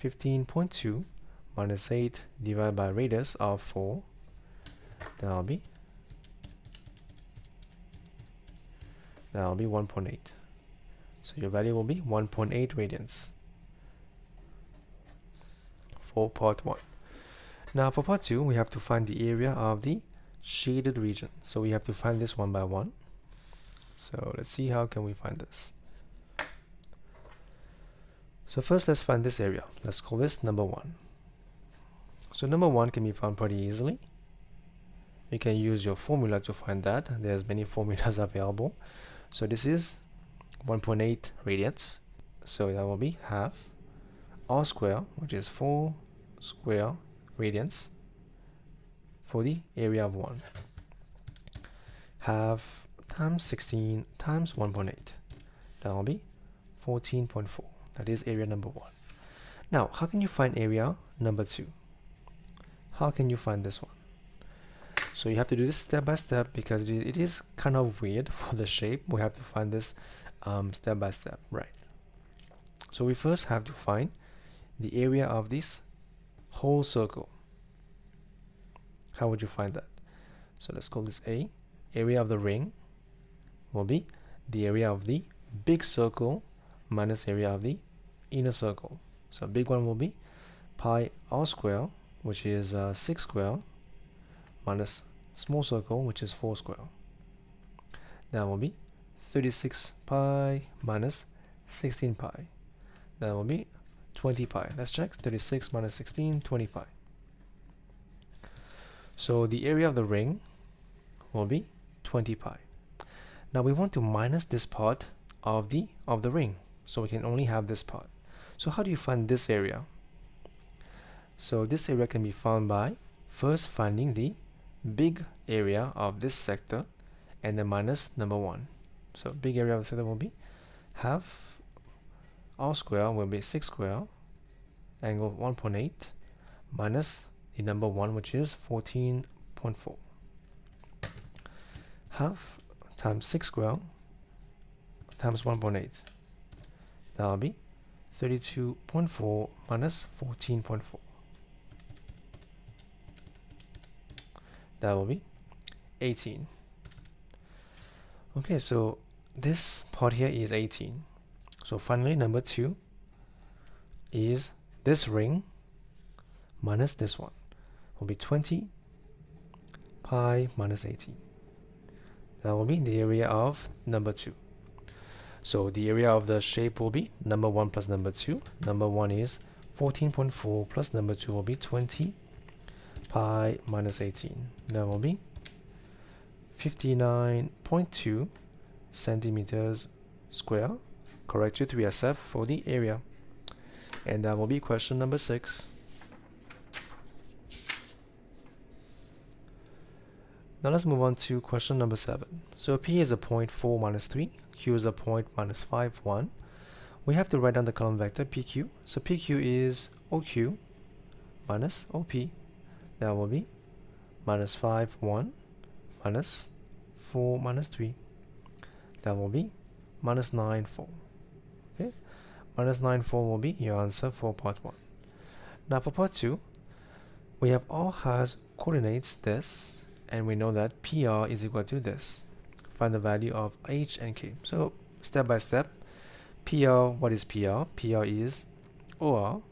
15.2 minus 8 divided by radius of 4. That will be 1.8. So your value will be 1.8 radians for part 1. Now for part 2, we have to find the area of the shaded region. So we have to find this one by one. So let's see how can we find this. So first let's find this area. Let's call this number 1. So number 1 can be found pretty easily. You can use your formula to find that. There's many formulas available. So this is 1.8 radians. So that will be half R square, which is 4 square radians for the area of 1. Half times 16 times 1.8. That will be 14.4. That is area number 1. Now, how can you find area number 2? How can you find this one? So you have to do this step by step because it is kind of weird for the shape. We have to find this step by step, right? So we first have to find the area of this whole circle. How would you find that? So let's call this A. Area of the ring will be the area of the big circle minus area of the inner circle. So big one will be pi r square, which is 6 square, minus small circle, which is 4 square. That will be 36 pi minus 16 pi. That will be 20 pi. Let's check. 36 minus 16, 20 pi. So the area of the ring will be 20 pi. Now we want to minus this part of the ring, so we can only have this part. So how do you find this area? So this area can be found by first finding the big area of this sector and then minus number 1. So big area of the sector will be half r square will be 6 square angle 1.8 minus the number 1, which is 14.4. Half times 6 square times 1.8. That will be 32.4 minus 14.4. That will be 18. Okay, so this part here is 18. So finally, number 2 is this ring minus this one. Will be 20 pi minus 18. That will be the area of number 2. So the area of the shape will be number 1 plus number 2. Number 1 is 14.4 plus number 2 will be 20 pi minus 18. That will be 59.2 centimeters square. Correct to 3SF for the area. And that will be question number 6. Now let's move on to question number 7. So P is a point 4 minus 3, Q is a point minus 5, 1. We have to write down the column vector PQ. So PQ is OQ minus OP. That will be minus 5, 1, minus 4, minus 3. That will be minus 9, 4. Okay, minus 9, 4 will be your answer for part 1. Now for part 2, we have all has coordinates this, and we know that PR is equal to this. Find the value of H and K. So step by step, PR, what is PR? PR is OR,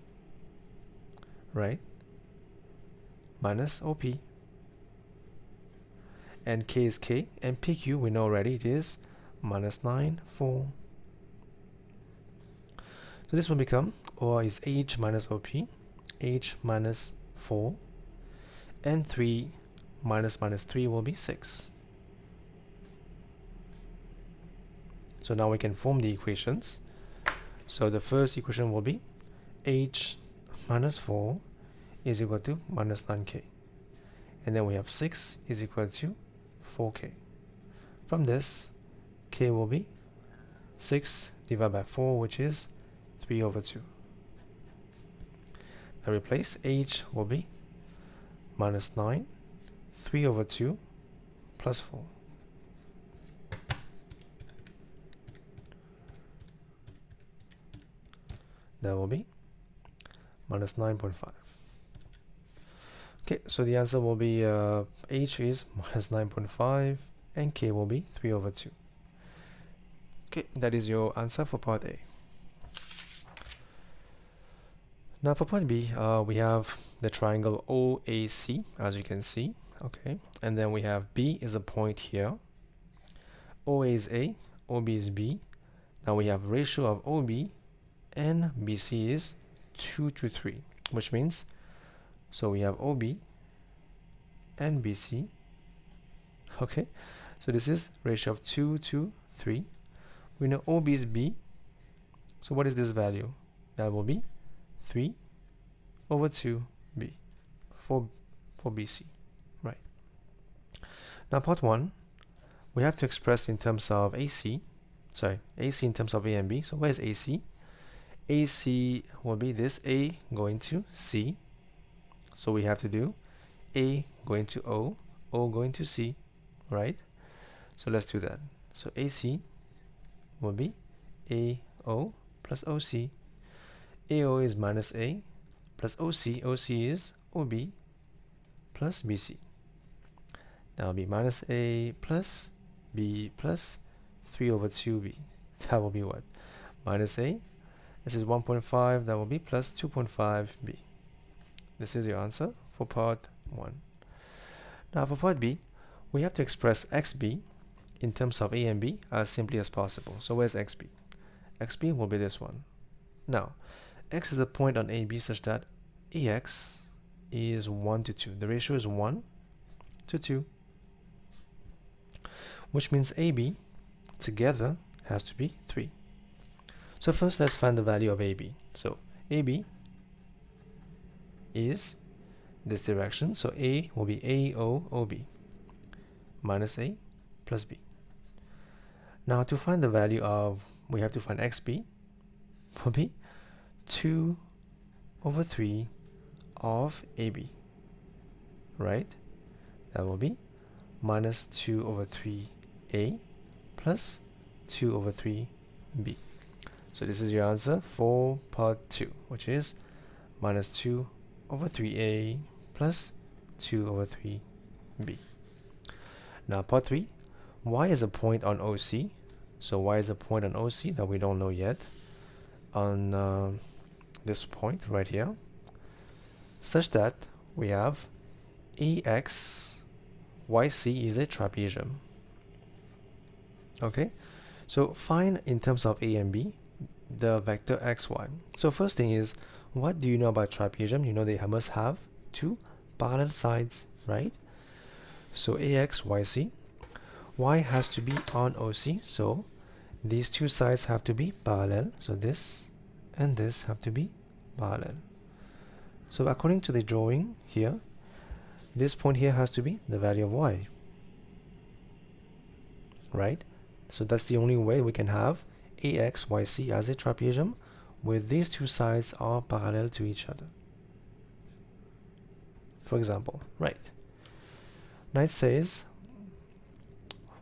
right, minus OP. And K is K, and PQ we know already it is minus 9, 4. So this will become, or is h minus op, h minus 4, and 3 minus 3 will be 6. So now we can form the equations. So the first equation will be h minus 4 is equal to minus 9k. And then we have 6 is equal to 4k. From this, k will be 6 divided by 4, which is 3 over 2. Now replace h will be minus 9, 3 over 2, plus 4. That will be minus 9.5. Okay, so the answer will be h is minus 9.5 and k will be 3 over 2. Okay, that is your answer for part A. Now for part B, we have the triangle OAC, as you can see. Okay, and then we have B is a point here. OA is A, OB is B. Now we have ratio of OB and BC is 2 to 3, which means, so we have OB and BC. Okay, so this is ratio of 2 to 3. We know OB is B, so what is this value? That will be 3 over 2b for BC, right? Now part 1, we have to express in terms of AC in terms of A and B. So where is AC? AC will be this A going to C. So we have to do A going to O, O going to C, right? So let's do that. So AC will be AO plus OC. AO is minus A plus OC. OC is OB plus BC. That will be minus A plus B plus 3 over 2b. That will be what? Minus A. This is 1.5. That will be plus 2.5b. This is your answer for part 1. Now for part B, we have to express XB in terms of A and B as simply as possible. So where's XB? XB will be this one. Now, X is a point on AB such that AX is 1 to 2. The ratio is 1 to 2, which means AB together has to be 3. So first let's find the value of AB. So AB is this direction, so A will be AOOB minus A plus B. Now to find the value of, we have to find XB will be 2 over 3 of AB, right? That will be minus 2 over 3A plus 2 over 3B. So this is your answer for part 2, which is minus 2 over 3A plus 2 over 3B. Now part 3, Y is a point on OC. So Y is a point on OC that we don't know yet on this point right here, such that we have AX YC is a trapezium. Okay, so find in terms of A and B the vector XY. So first thing is, what do you know about trapezium? You know they must have two parallel sides, right? So AX YC, Y has to be on OC, so these two sides have to be parallel. So this and this have to be parallel. So according to the drawing here, this point here has to be the value of Y, right? So that's the only way we can have AX YC as a trapezium with these two sides are parallel to each other. For example, right? Now it says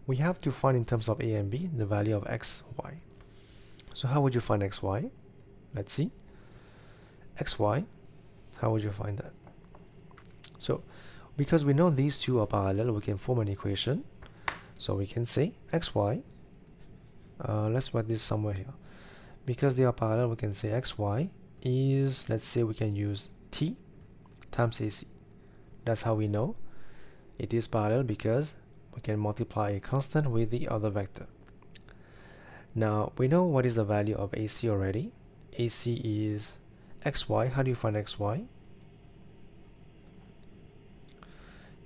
we have to find in terms of A and B the value of XY. So how would you find XY? Let's see. XY, how would you find that? So because we know these two are parallel, we can form an equation. So we can say XY, let's write this somewhere here. Because they are parallel, we can say XY is, let's say we can use T times AC. That's how we know it is parallel, because we can multiply a constant with the other vector. Now we know what is the value of AC already. AC is xy. How do you find xy?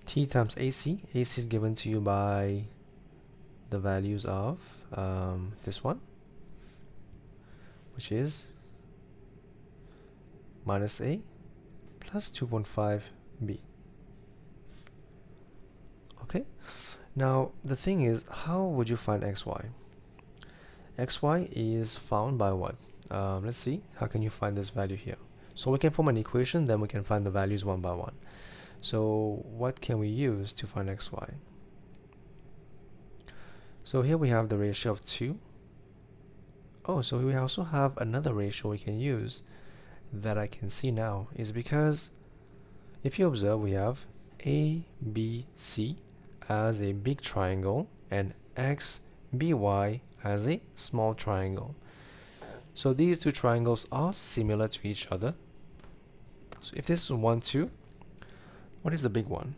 T times AC. AC is given to you by the values of this one, which is minus A plus 2.5B. Okay, now the thing is, how would you find xy? Xy is found by what? Let's see, how can you find this value here? So we can form an equation, then we can find the values one by one. So what can we use to find xy? So here we have the ratio of 2. Oh, so we also have another ratio we can use that I can see now, is because if you observe, we have ABC as a big triangle and XBY as a small triangle. So these two triangles are similar to each other. So if this is 1, 2, what is the big one?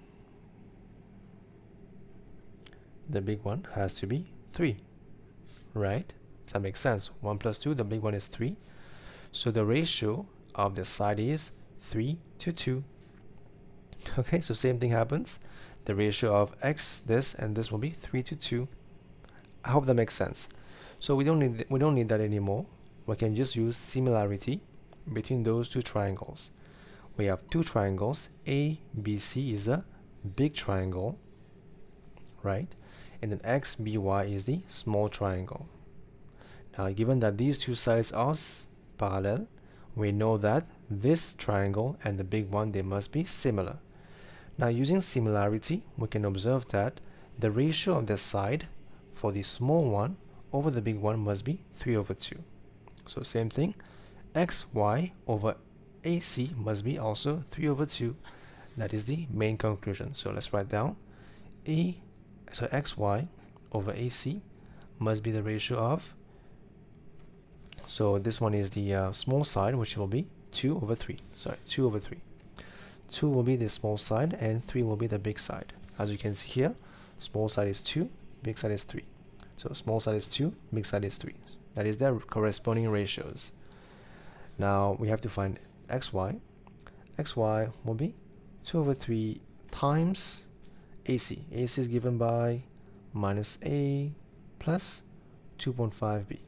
The big one has to be 3, right? That makes sense. 1 plus 2, the big one is 3. So the ratio of the side is 3 to 2. Okay, so same thing happens. The ratio of x, this and this will be 3 to 2. I hope that makes sense. So we don't need that anymore. We can just use similarity between those two triangles. We have two triangles. ABC is the big triangle, right? And then XBY is the small triangle. Now, given that these two sides are parallel, we know that this triangle and the big one, they must be similar. Now, using similarity, we can observe that the ratio of the side for the small one over the big one must be 3 over 2. So same thing, XY over AC must be also 3 over 2. That is the main conclusion. So let's write down XY over AC must be the ratio of, so this one is the small side, which will be 2 over 3. Sorry, 2 over 3. 2 will be the small side and 3 will be the big side. As you can see here, small side is 2, big side is 3. So small side is 2, big side is 3. That is their corresponding ratios. Now we have to find xy. Xy will be 2 over 3 times AC. AC is given by minus A plus 2.5B.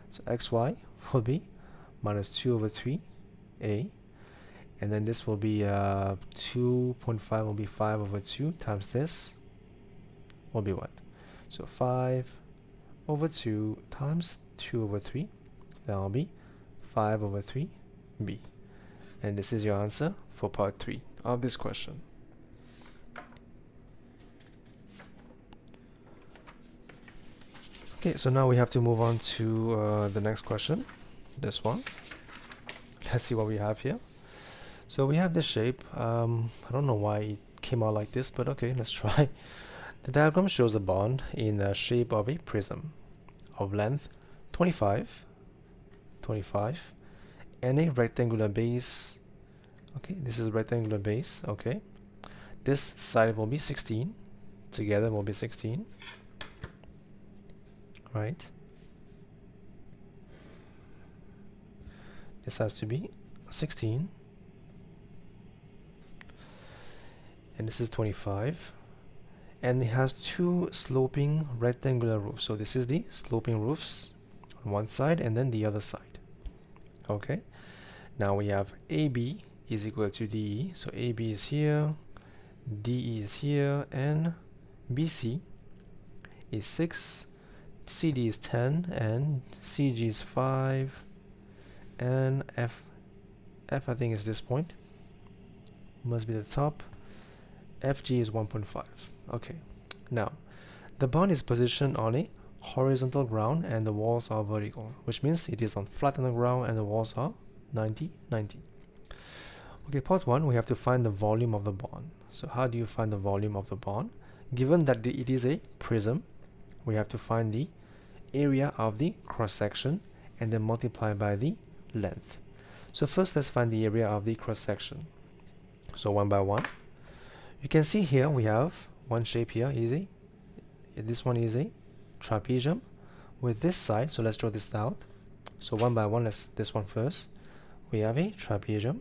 So xy will be minus 2 over 3A, and then this will be 2.5 will be 5 over 2 times this will be what? So 5 over 2 times 2 over 3, that will be 5 over 3B. And this is your answer for part 3 of this question. Okay, so now we have to move on to the next question, this one. Let's see what we have here. So we have this shape. I don't know why it came out like this, but okay, let's try. The diagram shows a bond in the shape of a prism of length 25, and a rectangular base. Okay, this is a rectangular base. Okay, this side will be 16, together will be 16. Right, this has to be 16, and this is 25, and it has two sloping rectangular roofs. So this is the sloping roofs on one side and then the other side. Okay, now we have AB is equal to DE. So AB is here, DE is here, and BC is 6, CD is 10, and CG is 5, and F I think is this point, must be the top. FG is 1.5. Okay, now the bond is positioned on a horizontal ground and the walls are vertical, which means it is on flat on the ground and the walls are 90. Okay, part 1, we have to find the volume of the bond. So how do you find the volume of the bond? Given that it is a prism, we have to find the area of the cross section and then multiply by the length. So first, let's find the area of the cross section. So one by one, you can see here we have one shape here, this one is a trapezium with this side, so let's draw this out. So one by one, let's this one first. We have a trapezium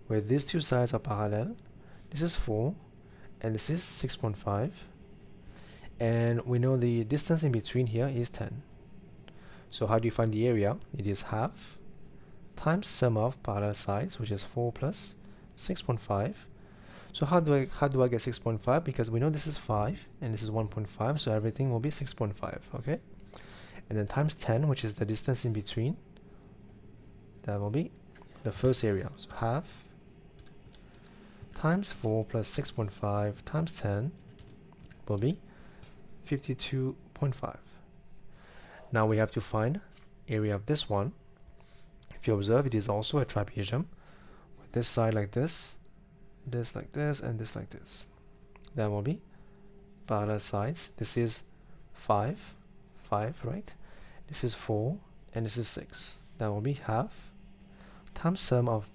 where these two sides are parallel. This is 4 and this is 6.5, and we know the distance in between here is 10. So how do you find the area? It is half times sum of parallel sides, which is 4 plus 6.5. So how do I get 6.5? Because we know this is 5 and this is 1.5, so everything will be 6.5, okay? And then times 10, which is the distance in between, that will be the first area. So half times 4 plus 6.5 times 10 will be 52.5. Now we have to find area of this one. If you observe, it is also a trapezium with this side like this like this, and this like this. That will be parallel sides. This is 5, right? This is 4 and this is 6. That will be half times sum of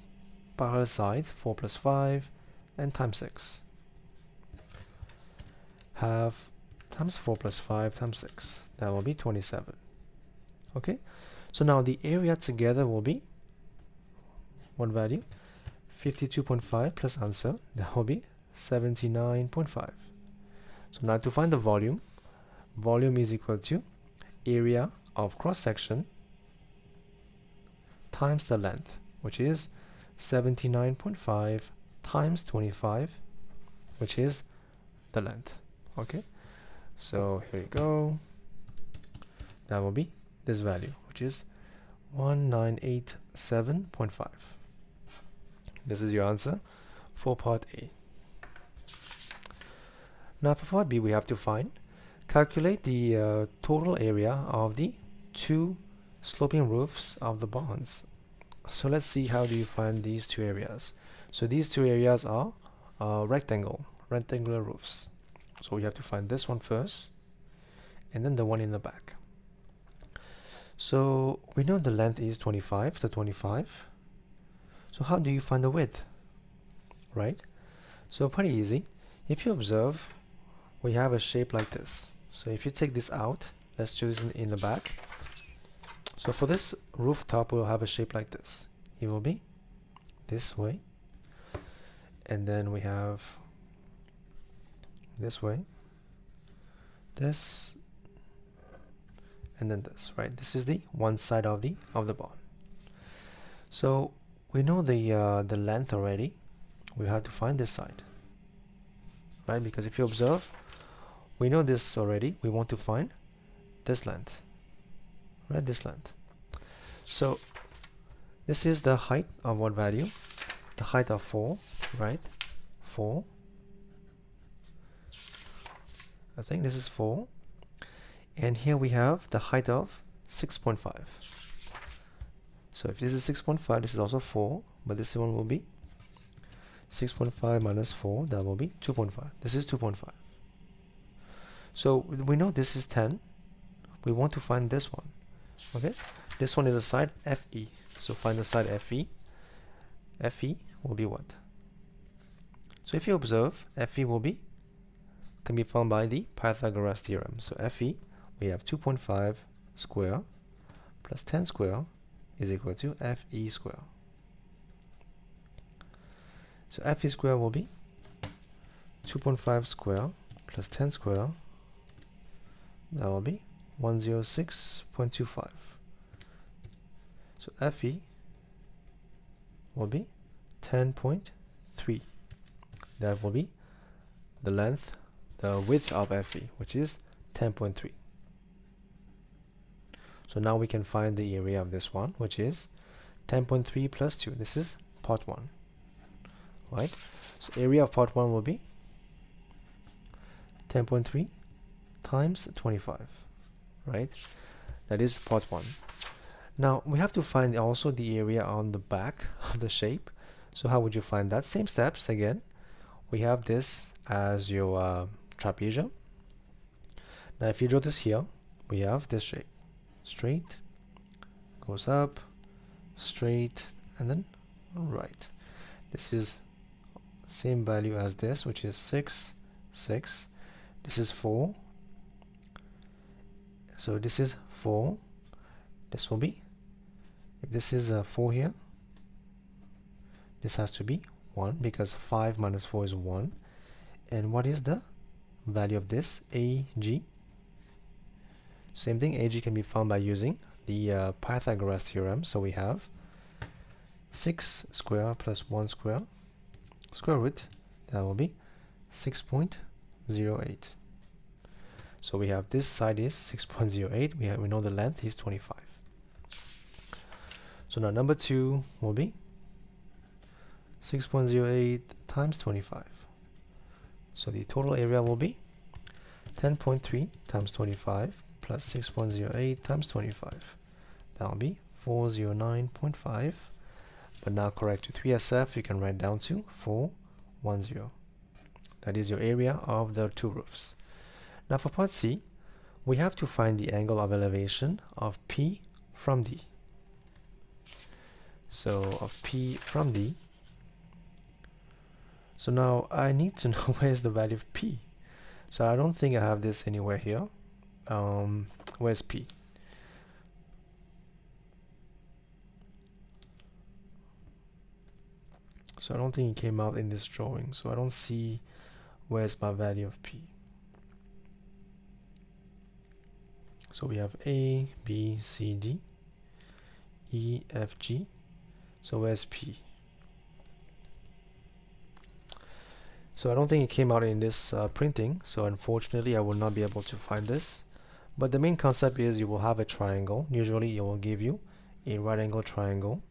parallel sides, 4 plus 5, and times 6. Half times 4 plus 5 times 6. That will be 27. Okay, so now the area together will be what value? 52.5 plus answer, that will be 79.5. So now to find the volume, volume is equal to area of cross section times the length, which is 79.5 times 25, which is the length. Okay, so here you go. That will be this value, which is 1987.5. This is your answer for part A. Now for part B, we have to calculate the total area of the two sloping roofs of the barns. So let's see, how do you find these two areas? So these two areas are rectangular roofs. So we have to find this one first, and then the one in the back. So we know the length is 25, so 25. So how do you find the width, right? So pretty easy. If you observe, we have a shape like this. So if you take this out, let's choose in the back. So for this rooftop, we'll have a shape like this. It will be this way, and then we have this way, this, and then this, right? This is the one side of the barn. So we know the length already. We have to find this side, right? Because if you observe, we know this already. We want to find this length, right? This length. So this is the height of what value? The height of 4, right? 4. I think this is 4. And here we have the height of 6.5. So if this is 6.5, this is also 4, but this one will be 6.5 minus 4, that will be 2.5. This is 2.5. So we know this is 10. We want to find this one. Okay, this one is the side FE. So find the side FE. FE will be what? So if you observe, FE can be found by the Pythagoras theorem. So FE, we have 2.5 square plus 10 square is equal to FE square. So FE square will be 2.5 square plus 10 square. That will be 106.25. So FE will be 10.3. That will be the length, the width of FE, which is 10.3. So now we can find the area of this one, which is 10.3 plus 2. This is part 1, right? So area of part 1 will be 10.3 times 25, right? That is part 1. Now we have to find also the area on the back of the shape. So how would you find that? Same steps again. We have this as your trapezium. Now if you draw this here, we have this shape. Straight, goes up, straight, and then right. This is same value as this, which is 6, 6. This is 4. So this is 4. This will be, if this is 4 here, this has to be 1 because 5 minus 4 is 1. And what is the value of this? AG. Same thing, AG can be found by using the Pythagoras theorem. So we have 6 square plus 1 square, square root, that will be 6.08. So we have this side is 6.08. We know the length is 25. So now number 2 will be 6.08 times 25. So the total area will be 10.3 times 25 plus 6.08 times 25. That will be 409.5. But now correct to 3SF, you can write down to 410. That is your area of the two roofs. Now for part C, we have to find the angle of elevation of P from D. So of P from D. So now I need to know where's the value of P. So I don't think I have this anywhere here. Where's P? So I don't think it came out in this drawing. So I don't see where's my value of P. So we have A, B, C, D, E, F, G. So where's P? So I don't think it came out in this printing. So unfortunately, I will not be able to find this. But the main concept is you will have a triangle. Usually it will give you a right angle triangle,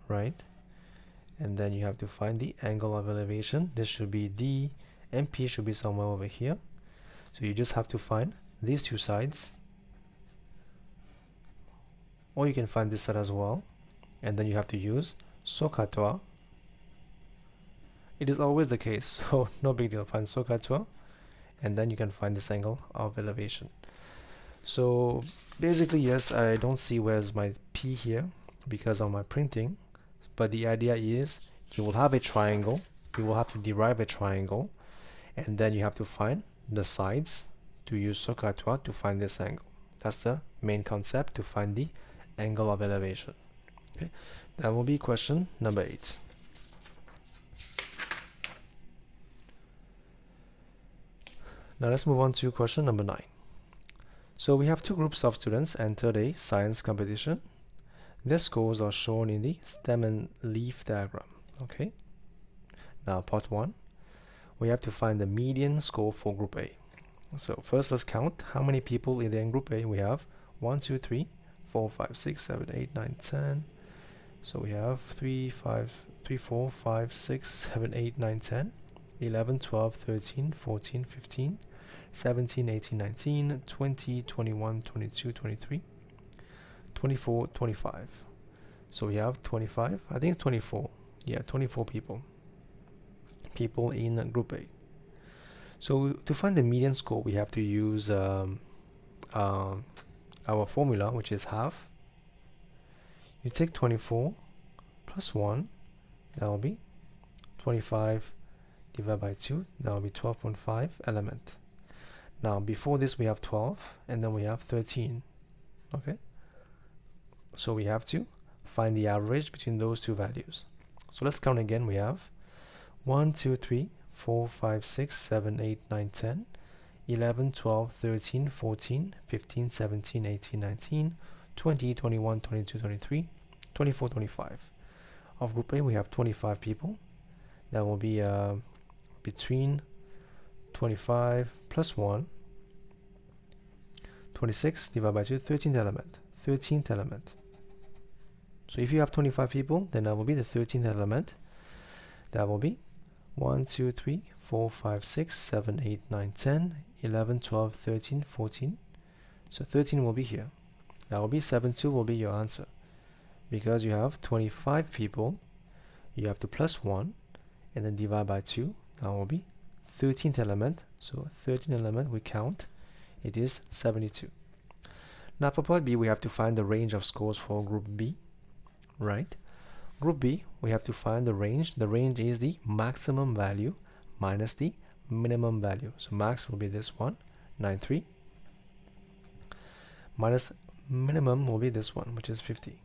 right? And then you have to find the angle of elevation. This should be D, and P should be somewhere over here. So you just have to find these two sides. Or you can find this side as well. And then you have to use SOHCAHTOA. It is always the case, so no big deal. Find SOHCAHTOA, and then you can find this angle of elevation. So basically, yes, I don't see where's my P here because of my printing. But the idea is you will have a triangle. You will have to derive a triangle, and then you have to find the sides to use SOHCAHTOA to find this angle. That's the main concept, to find the angle of elevation. Okay, that will be question number 8. Now let's move on to question number 9. So we have two groups of students entered a science competition. Their scores are shown in the stem and leaf diagram. Okay. Now part 1, we have to find the median score for group A. So first let's count how many people in group A. We have 1, 2, 3, 4, 5, 6, 7, 8, 9, 10. So we have 3, 4, 5, 6, 7, 8, 9, 10, 11, 12, 13, 14, 15, 17, 18, 19, 20, 21, 22, 23, 24, 25. So we have 25, I think it's 24. Yeah, 24 people in group A. So to find the median score, we have to use our formula, which is half. You take 24 plus 1, that will be 25 divided by 2, that will be 12.5 element. Now before this we have 12, and then we have 13. Okay, so we have to find the average between those two values. So let's count again. We have 1, 2, 3, 4, 5, 6, 7, 8, 9, 10, 11, 12, 13, 14, 15, 17, 18, 19, 20, 21, 22, 23, 24, 25. Of group A we have 25 people. That will be between 25 plus 1, 26 divided by 2, 13th element. 13th element. So if you have 25 people, then that will be the 13th element. That will be 1, 2, 3, 4, 5, 6, 7, 8, 9, 10, 11, 12, 13, 14. So 13 will be here. That will be 7, 2 will be your answer. Because you have 25 people, you have to plus 1 and then divide by 2. That will be 13th element. So 13th element we count, it is 72. Now for part B, we have to find the range of scores for group B, right? Group B, we have to find the range. The range is the maximum value minus the minimum value. So max will be this one, 93, minus minimum will be this one, which is 50.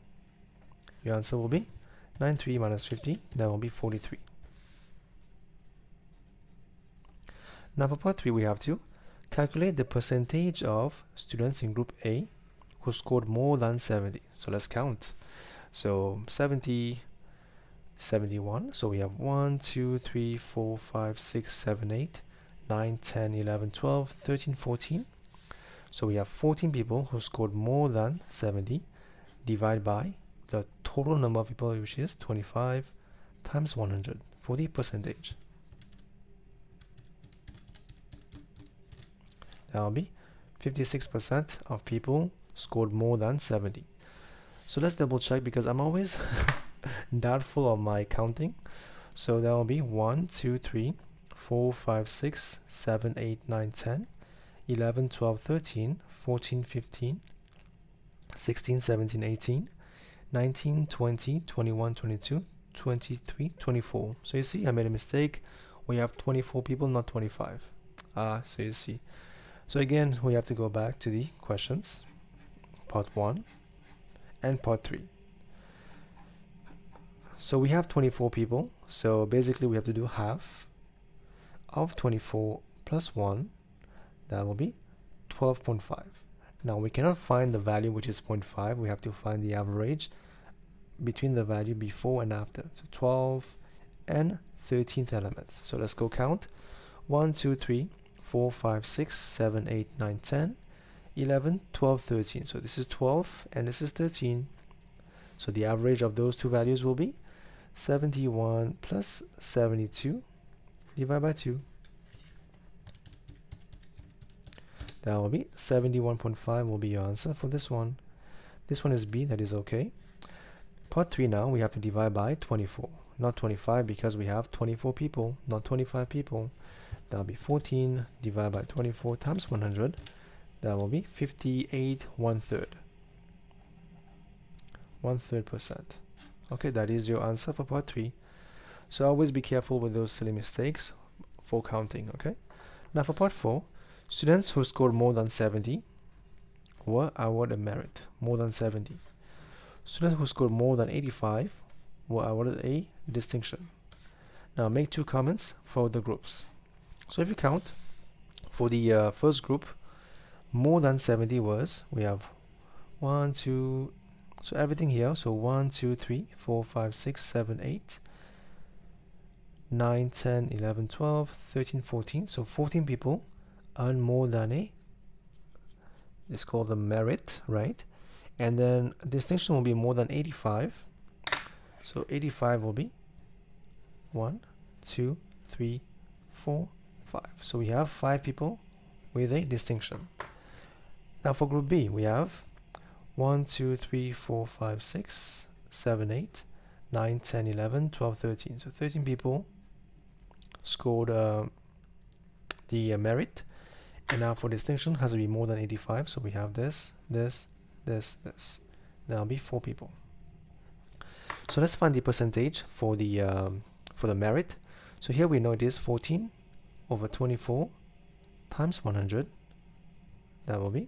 Your answer will be 93 minus 50, that will be 43. Now for part 3, we have to calculate the percentage of students in group A who scored more than 70. So let's count. So 70, 71. So we have 1, 2, 3, 4, 5, 6, 7, 8, 9, 10, 11, 12, 13, 14. So we have 14 people who scored more than 70 divided by the total number of people, which is 25 times 100 for the percentage. That will be 56% of people scored more than 70. So let's double check, because I'm always doubtful of my counting. So that will be 1, 2, 3, 4, 5, 6, 7, 8, 9, 10, 11, 12, 13, 14, 15, 16, 17, 18, 19, 20, 21, 22, 23, 24. So you see, I made a mistake. We have 24 people, not 25. So you see. So again, we have to go back to the questions, part 1 and part 3. So we have 24 people. So basically we have to do half of 24 plus 1. That will be 12.5. Now we cannot find the value, which is 0.5. We have to find the average between the value before and after. So 12 and 13th elements. So let's go count. 1, 2, 3, 4, 5, 6, 7, 8, 9, 10, 11, 12, 13. So this is 12 and this is 13. So the average of those two values will be 71 plus 72 divided by 2. That will be 71.5 will be your answer for this one. This one is B, that is okay. Part 3 now, we have to divide by 24. Not 25, because we have 24 people, not 25 people. That will be 14 divided by 24 times 100. That will be 58 1/3. 1/3%. Okay, that is your answer for part 3. So always be careful with those silly mistakes for counting, okay? Now for part 4, students who scored more than 70 were awarded a merit, more than 70. Students who scored more than 85 were awarded a distinction. Now make 2 comments for the groups. So if you count for the first group, more than 70 was, we have 1, 2, so everything here, so 1, 2, 3, 4, 5, 6, 7, 8, 9, 10, 11, 12, 13, 14. So 14 people earn more than a, it's called the merit, right? And then distinction will be more than 85. So 85 will be 1, 2, 3, 4, 5. So we have 5 people with a distinction. Now for group B, we have 1, 2, 3, 4, 5, 6, 7, 8, 9, 10, 11, 12, 13. So 13 people scored the merit. And now for distinction has to be more than 85. So we have this. That'll be 4 people. So let's find the percentage for the merit. So here we know it is 14 over 24 times 100. That will be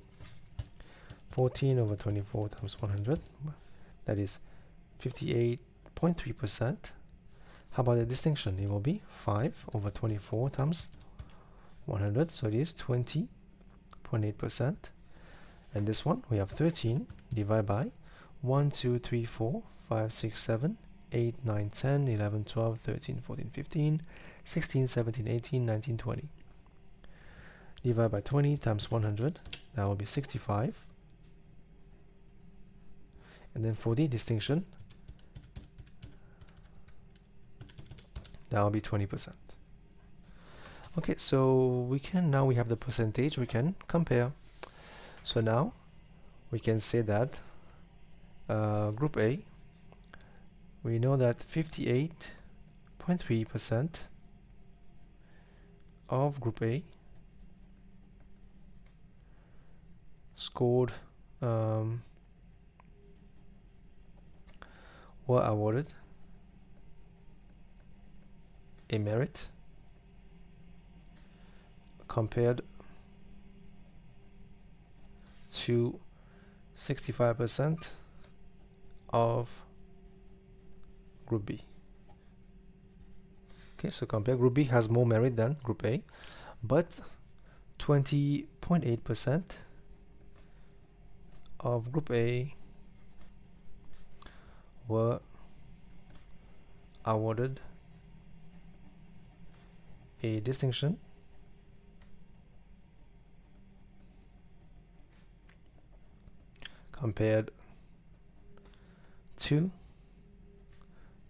14 over 24 times 100. That is 58.3%. How about the distinction? It will be 5 over 24 times 100. So it is 20.8%. And this one, we have 13 divided by 1, 2, 3, 4, 5, 6, 7, 8, 9, 10, 11, 12, 13, 14, 15, 16, 17, 18, 19, 20. Divide by 20 times 100, that will be 65. And then for the distinction, that will be 20%. Okay, so we have the percentage, we can compare. So now we can say that group A, we know that 58.3% of group A scored were awarded a merit compared to 65% of Group B. Okay, so compare. Group B has more merit than Group A, but 20.8% of Group A were awarded a distinction compared to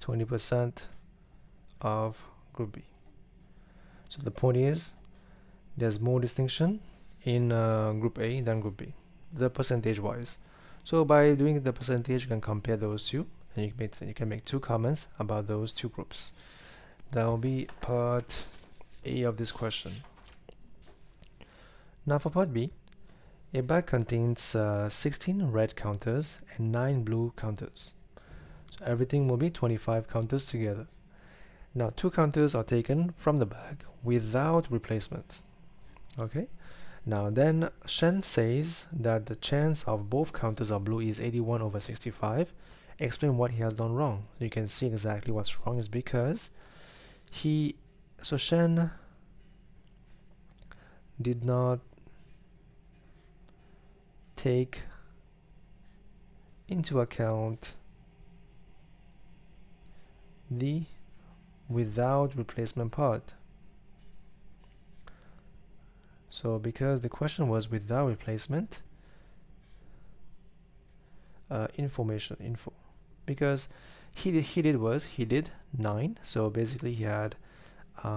20% of Group B. So the point is, there's more distinction in Group A than Group B, the percentage wise. So by doing the percentage, you can compare those two, and you can make two comments about those two groups. That will be part A of this question. Now for part B, a bag contains 16 red counters and 9 blue counters. So everything will be 25 counters together. Now 2 counters are taken from the bag without replacement. Okay. Now then Shen says that the chance of both counters are blue is 81 over 65. Explain what he has done wrong. You can see exactly what's wrong is because Shen did not take into account the without replacement part. So because the question was without replacement, info, because he did 9, so basically he had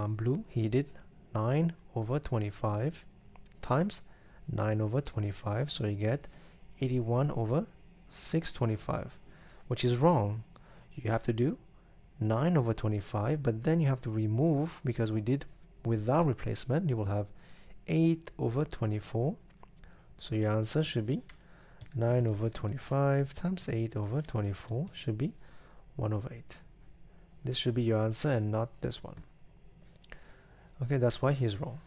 blue, he did 9 over 25 times 9 over 25, so you get 81 over 625, which is wrong. You have to do 9 over 25, but then you have to remove, because we did without replacement, you will have 8 over 24. So your answer should be 9 over 25 times 8 over 24 should be 1 over 8. This should be your answer and not this one. Okay, that's why he's wrong.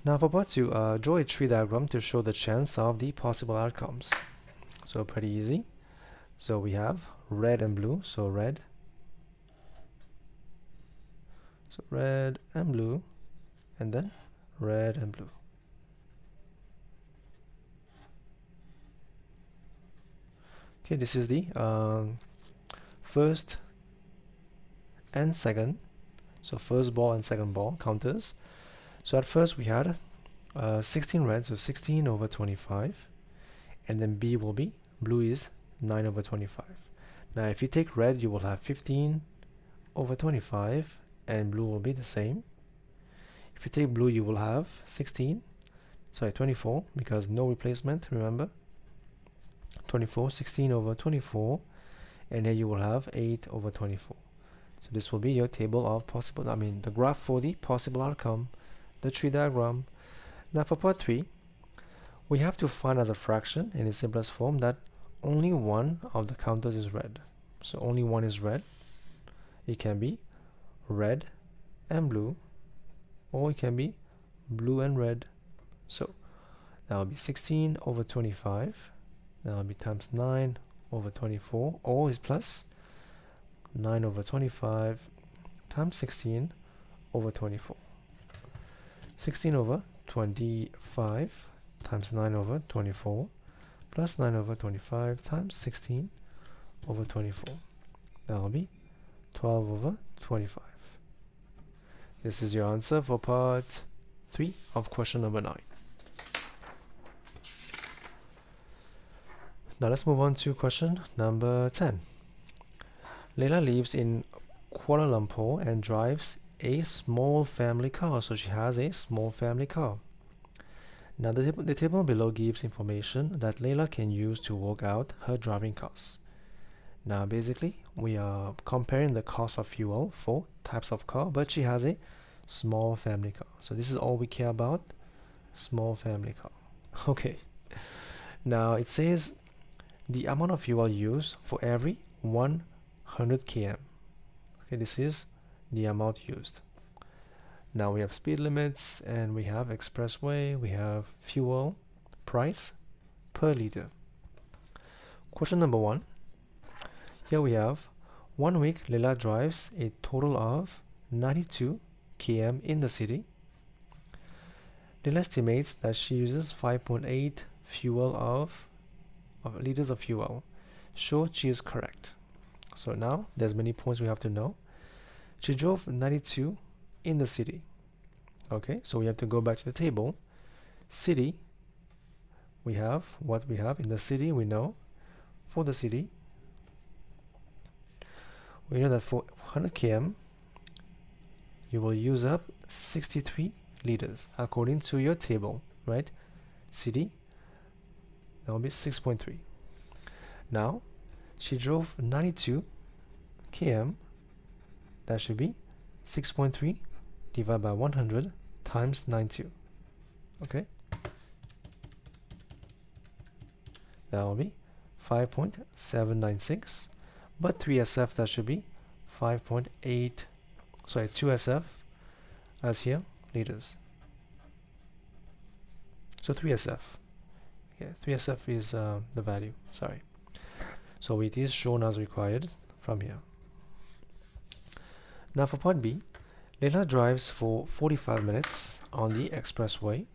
Now for part 2, draw a tree diagram to show the chance of the possible outcomes. So pretty easy. So we have red and blue, so red and blue, and then red and blue. Okay, this is the first and second, so first ball and second ball counters. So at first we had 16 red, so 16 over 25, and then B will be, blue is 9 over 25. Now if you take red, you will have 15 over 25, and blue will be the same. If you take blue, you will have 24, because no replacement, remember, 24, 16 over 24, and then you will have 8 over 24. So this will be your table of possible, the graph for the possible outcome, the tree diagram. Now for part 3, we have to find as a fraction in its simplest form that only one of the counters is red. So only one is red. It can be red and blue, or it can be blue and red. So that will be 16 over 25. That will be times 9 over 24, or is plus 9 over 25 times 16 over 24. 16 over 25 times 9 over 24 plus 9 over 25 times 16 over 24. That will be 12 over 25. This is your answer for part 3 of question number 9. Now let's move on to question number 10. Leila lives in Kuala Lumpur and drives a small family car. So she has a small family car. Now the table below gives information that Leila can use to work out her driving costs. Now basically we are comparing the cost of fuel for types of car, but she has a small family car. So this is all we care about, small family car. Okay. Now it says the amount of fuel used for every 100 km. Okay, this is the amount used. Now we have speed limits, and we have expressway, we have fuel, price per liter. Question number 1. Here we have 1 week Leila drives a total of 92 km in the city. Leila estimates that she uses 5.8 liters of fuel. Sure, she is correct. So now there's many points we have to know. She drove 92 in the city. Okay, so we have to go back to the table. City, we have what we have in the city. We know for the city, we know that for 100 km you will use up 63 liters according to your table, right? City, that will be 6.3. Now she drove 92 km, that should be 6.3 divided by 100 times 92. Okay, that will be 5.796, but 3SF, that should be 2SF as here liters. So 3SF, yeah, 3SF is the value, sorry. So it is shown as required from here. Now for part B, Leila drives for 45 minutes on the expressway.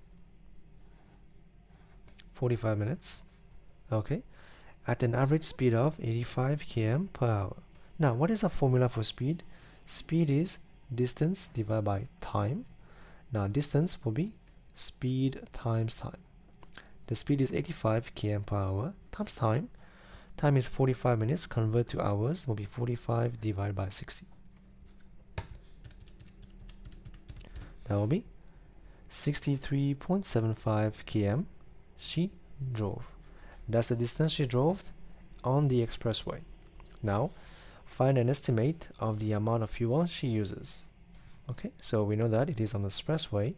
45 minutes, okay, at an average speed of 85 km per hour. Now, what is the formula for speed? Speed is distance divided by time. Now, distance will be speed times time. The speed is 85 km per hour times time. Time is 45 minutes, convert to hours, will be 45 divided by 60. That will be 63.75 km she drove. That's the distance she drove on the expressway. Now, find an estimate of the amount of fuel she uses. Okay, so we know that it is on the expressway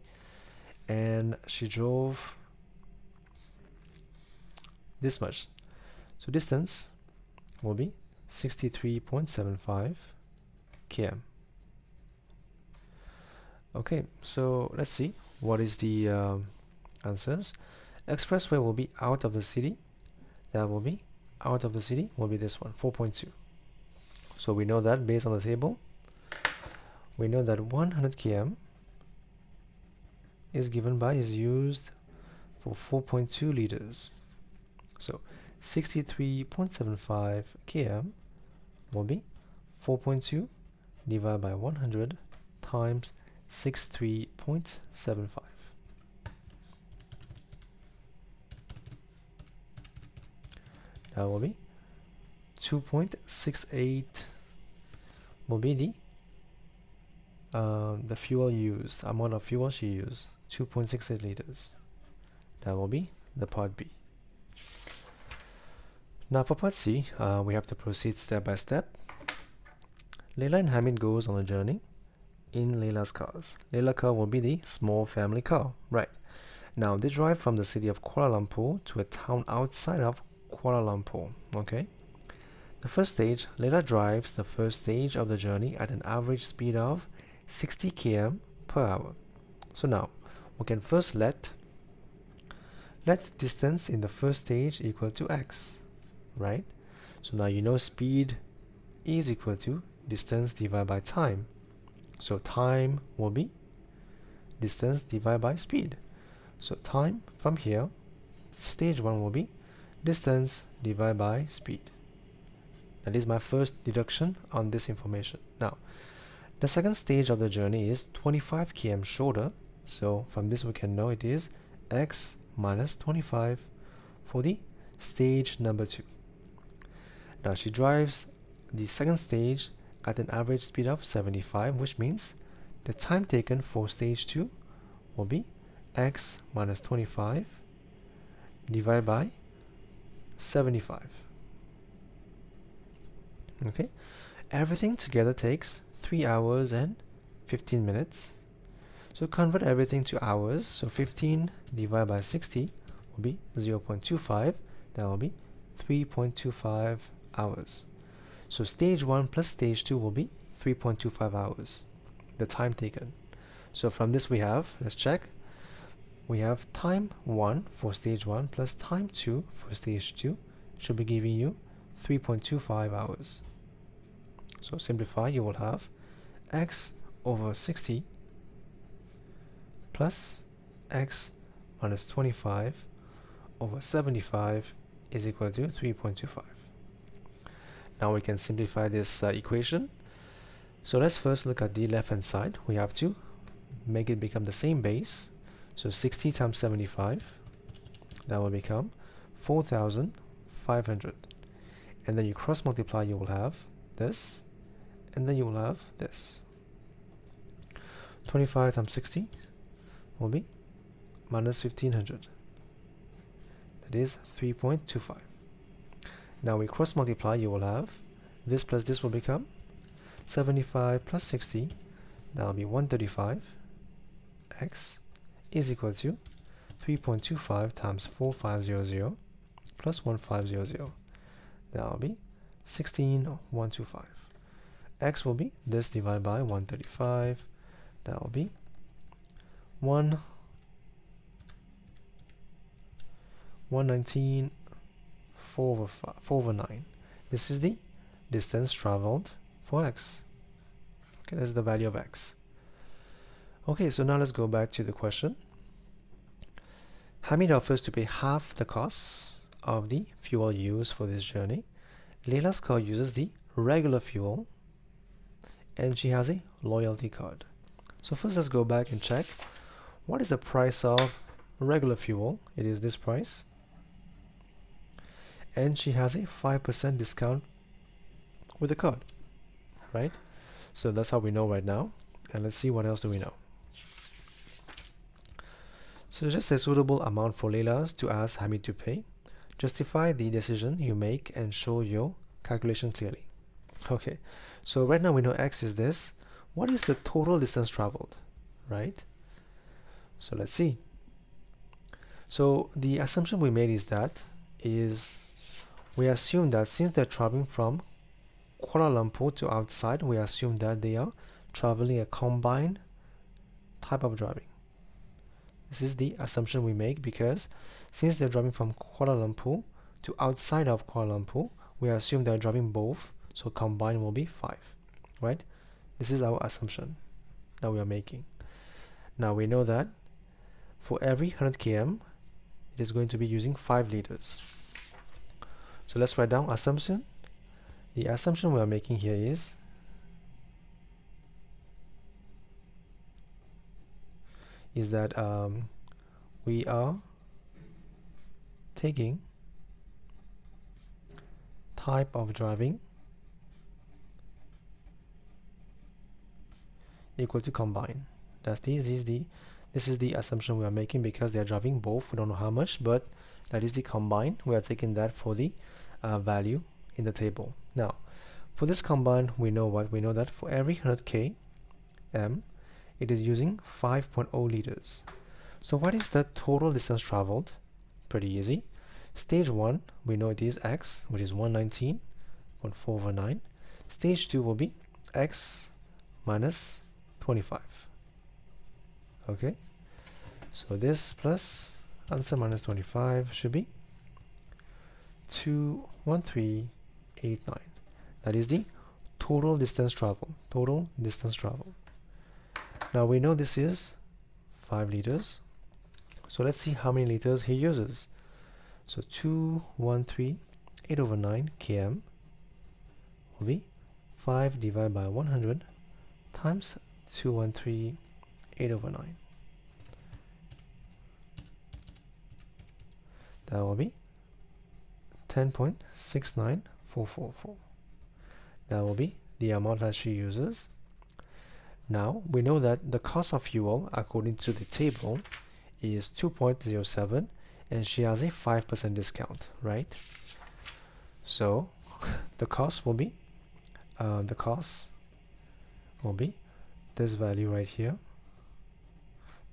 and she drove this much. So distance will be 63.75 km. Okay, so let's see what is the answers. Expressway will be out of the city. That will be out of the city will be this one, 4.2. So we know that based on the table, we know that 100 km is used for 4.2 liters. So 63.75 km will be 4.2 divided by 100 times 63.75. That will be 2.68 will be the fuel used, amount of fuel she used, 2.68 liters. That will be the part B. Now for part C, we have to proceed step by step. Leila and Hamid goes on a journey in Leila's cars. Leila's car will be the small family car, right? Now they drive from the city of Kuala Lumpur to a town outside of Kuala Lumpur, okay? The first stage, Leila drives the first stage of the journey at an average speed of 60 km per hour. So now, we can first let distance in the first stage equal to x, right? So now you know speed is equal to distance divided by time. So time will be distance divided by speed. So time from here, stage 1 will be distance divided by speed. That is my first deduction on this information. Now, the second stage of the journey is 25 km shorter. So from this we can know it is x minus 25 for the stage number 2. Now she drives the second stage at an average speed of 75, which means the time taken for stage 2 will be x minus 25 divided by 75. Okay, everything together takes 3 hours and 15 minutes. So convert everything to hours. So 15 divided by 60 will be 0.25. That will be 3.25 hours. So stage 1 plus stage 2 will be 3.25 hours, the time taken. So from this we have, let's check, we have time 1 for stage 1 plus time 2 for stage 2 should be giving you 3.25 hours. So simplify, you will have x over 60 plus x minus 25 over 75 is equal to 3.25. Now we can simplify this equation. So let's first look at the left hand side. We have to make it become the same base. So 60 times 75, that will become 4,500. And then you cross multiply, you will have this, and then you will have this. 25 times 60 will be minus 1,500. That is 3.25. Now we cross multiply, you will have this plus this will become 75 plus 60, that will be 135. X is equal to 3.25 times 4,500 plus 1,500. That will be 16,125. X will be this divided by 135. That will be 119, 4 over 9. This is the distance traveled for x. Okay, that's the value of x. Okay, so now let's go back to the question. Hamid offers to pay half the costs of the fuel used for this journey. Layla's car uses the regular fuel and she has a loyalty card. So first let's go back and check what is the price of regular fuel. It is this price, and she has a 5% discount with the card, right? So that's how we know right now. And let's see what else do we know. So just a suitable amount for Layla's to ask Hamid to pay. Justify the decision you make and show your calculation clearly. Okay, so right now we know x is this. What is the total distance traveled, right? So let's see. So the assumption we made is we assume that since they're traveling from Kuala Lumpur to outside, we assume that they are traveling a combined type of driving. This is the assumption we make because since they're driving from Kuala Lumpur to outside of Kuala Lumpur, we assume they're driving both, so combined will be 5, right? This is our assumption that we are making. Now we know that for every 100 km, it is going to be using 5 liters. So let's write down assumption. The assumption we are making here is that we are taking type of driving equal to combine. This is the assumption we are making because they are driving both. We don't know how much, but that is the combine. We are taking that for the value in the table. Now, for this combine, we know what? We know that for every 100 km, it is using 5.0 liters. So what is the total distance traveled? Pretty easy. Stage 1, we know it is x, which is 119.4 over 9. Stage 2 will be x minus 25. Okay, so this plus answer minus 25 should be 21389. That is the total distance traveled. Total distance traveled. Now we know this is 5 liters. So let's see how many liters he uses. So 213.8 over 9 km will be 5 divided by 100 times 213.8 over 9. That will be 10.69444. That will be the amount that she uses. Now we know that the cost of fuel according to the table is 2.07 and she has a 5% discount, right? So the cost will be this value right here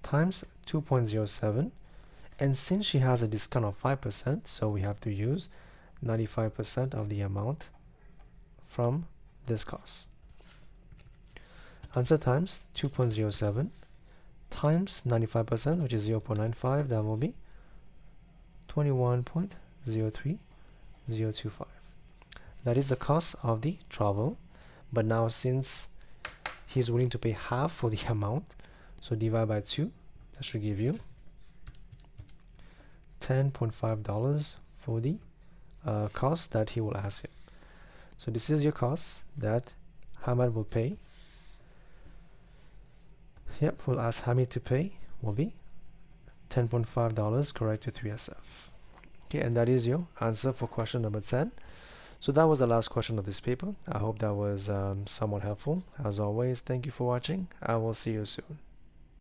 times 2.07, and since she has a discount of 5%, so we have to use 95% of the amount from this cost. Answer times 2.07 times 95%, which is 0.95, that will be 21.03025. That is the cost of the travel. But now since he's willing to pay half for the amount, so divide by 2, that should give you $10.5 for the cost that he will ask him. So this is your cost that Hamad will pay. Yep, we'll ask Hamid to pay will be $10.5 correct to 3SF. Okay, and that is your answer for question number 10. So that was the last question of this paper. I hope that was somewhat helpful. As always, thank you for watching. I will see you soon.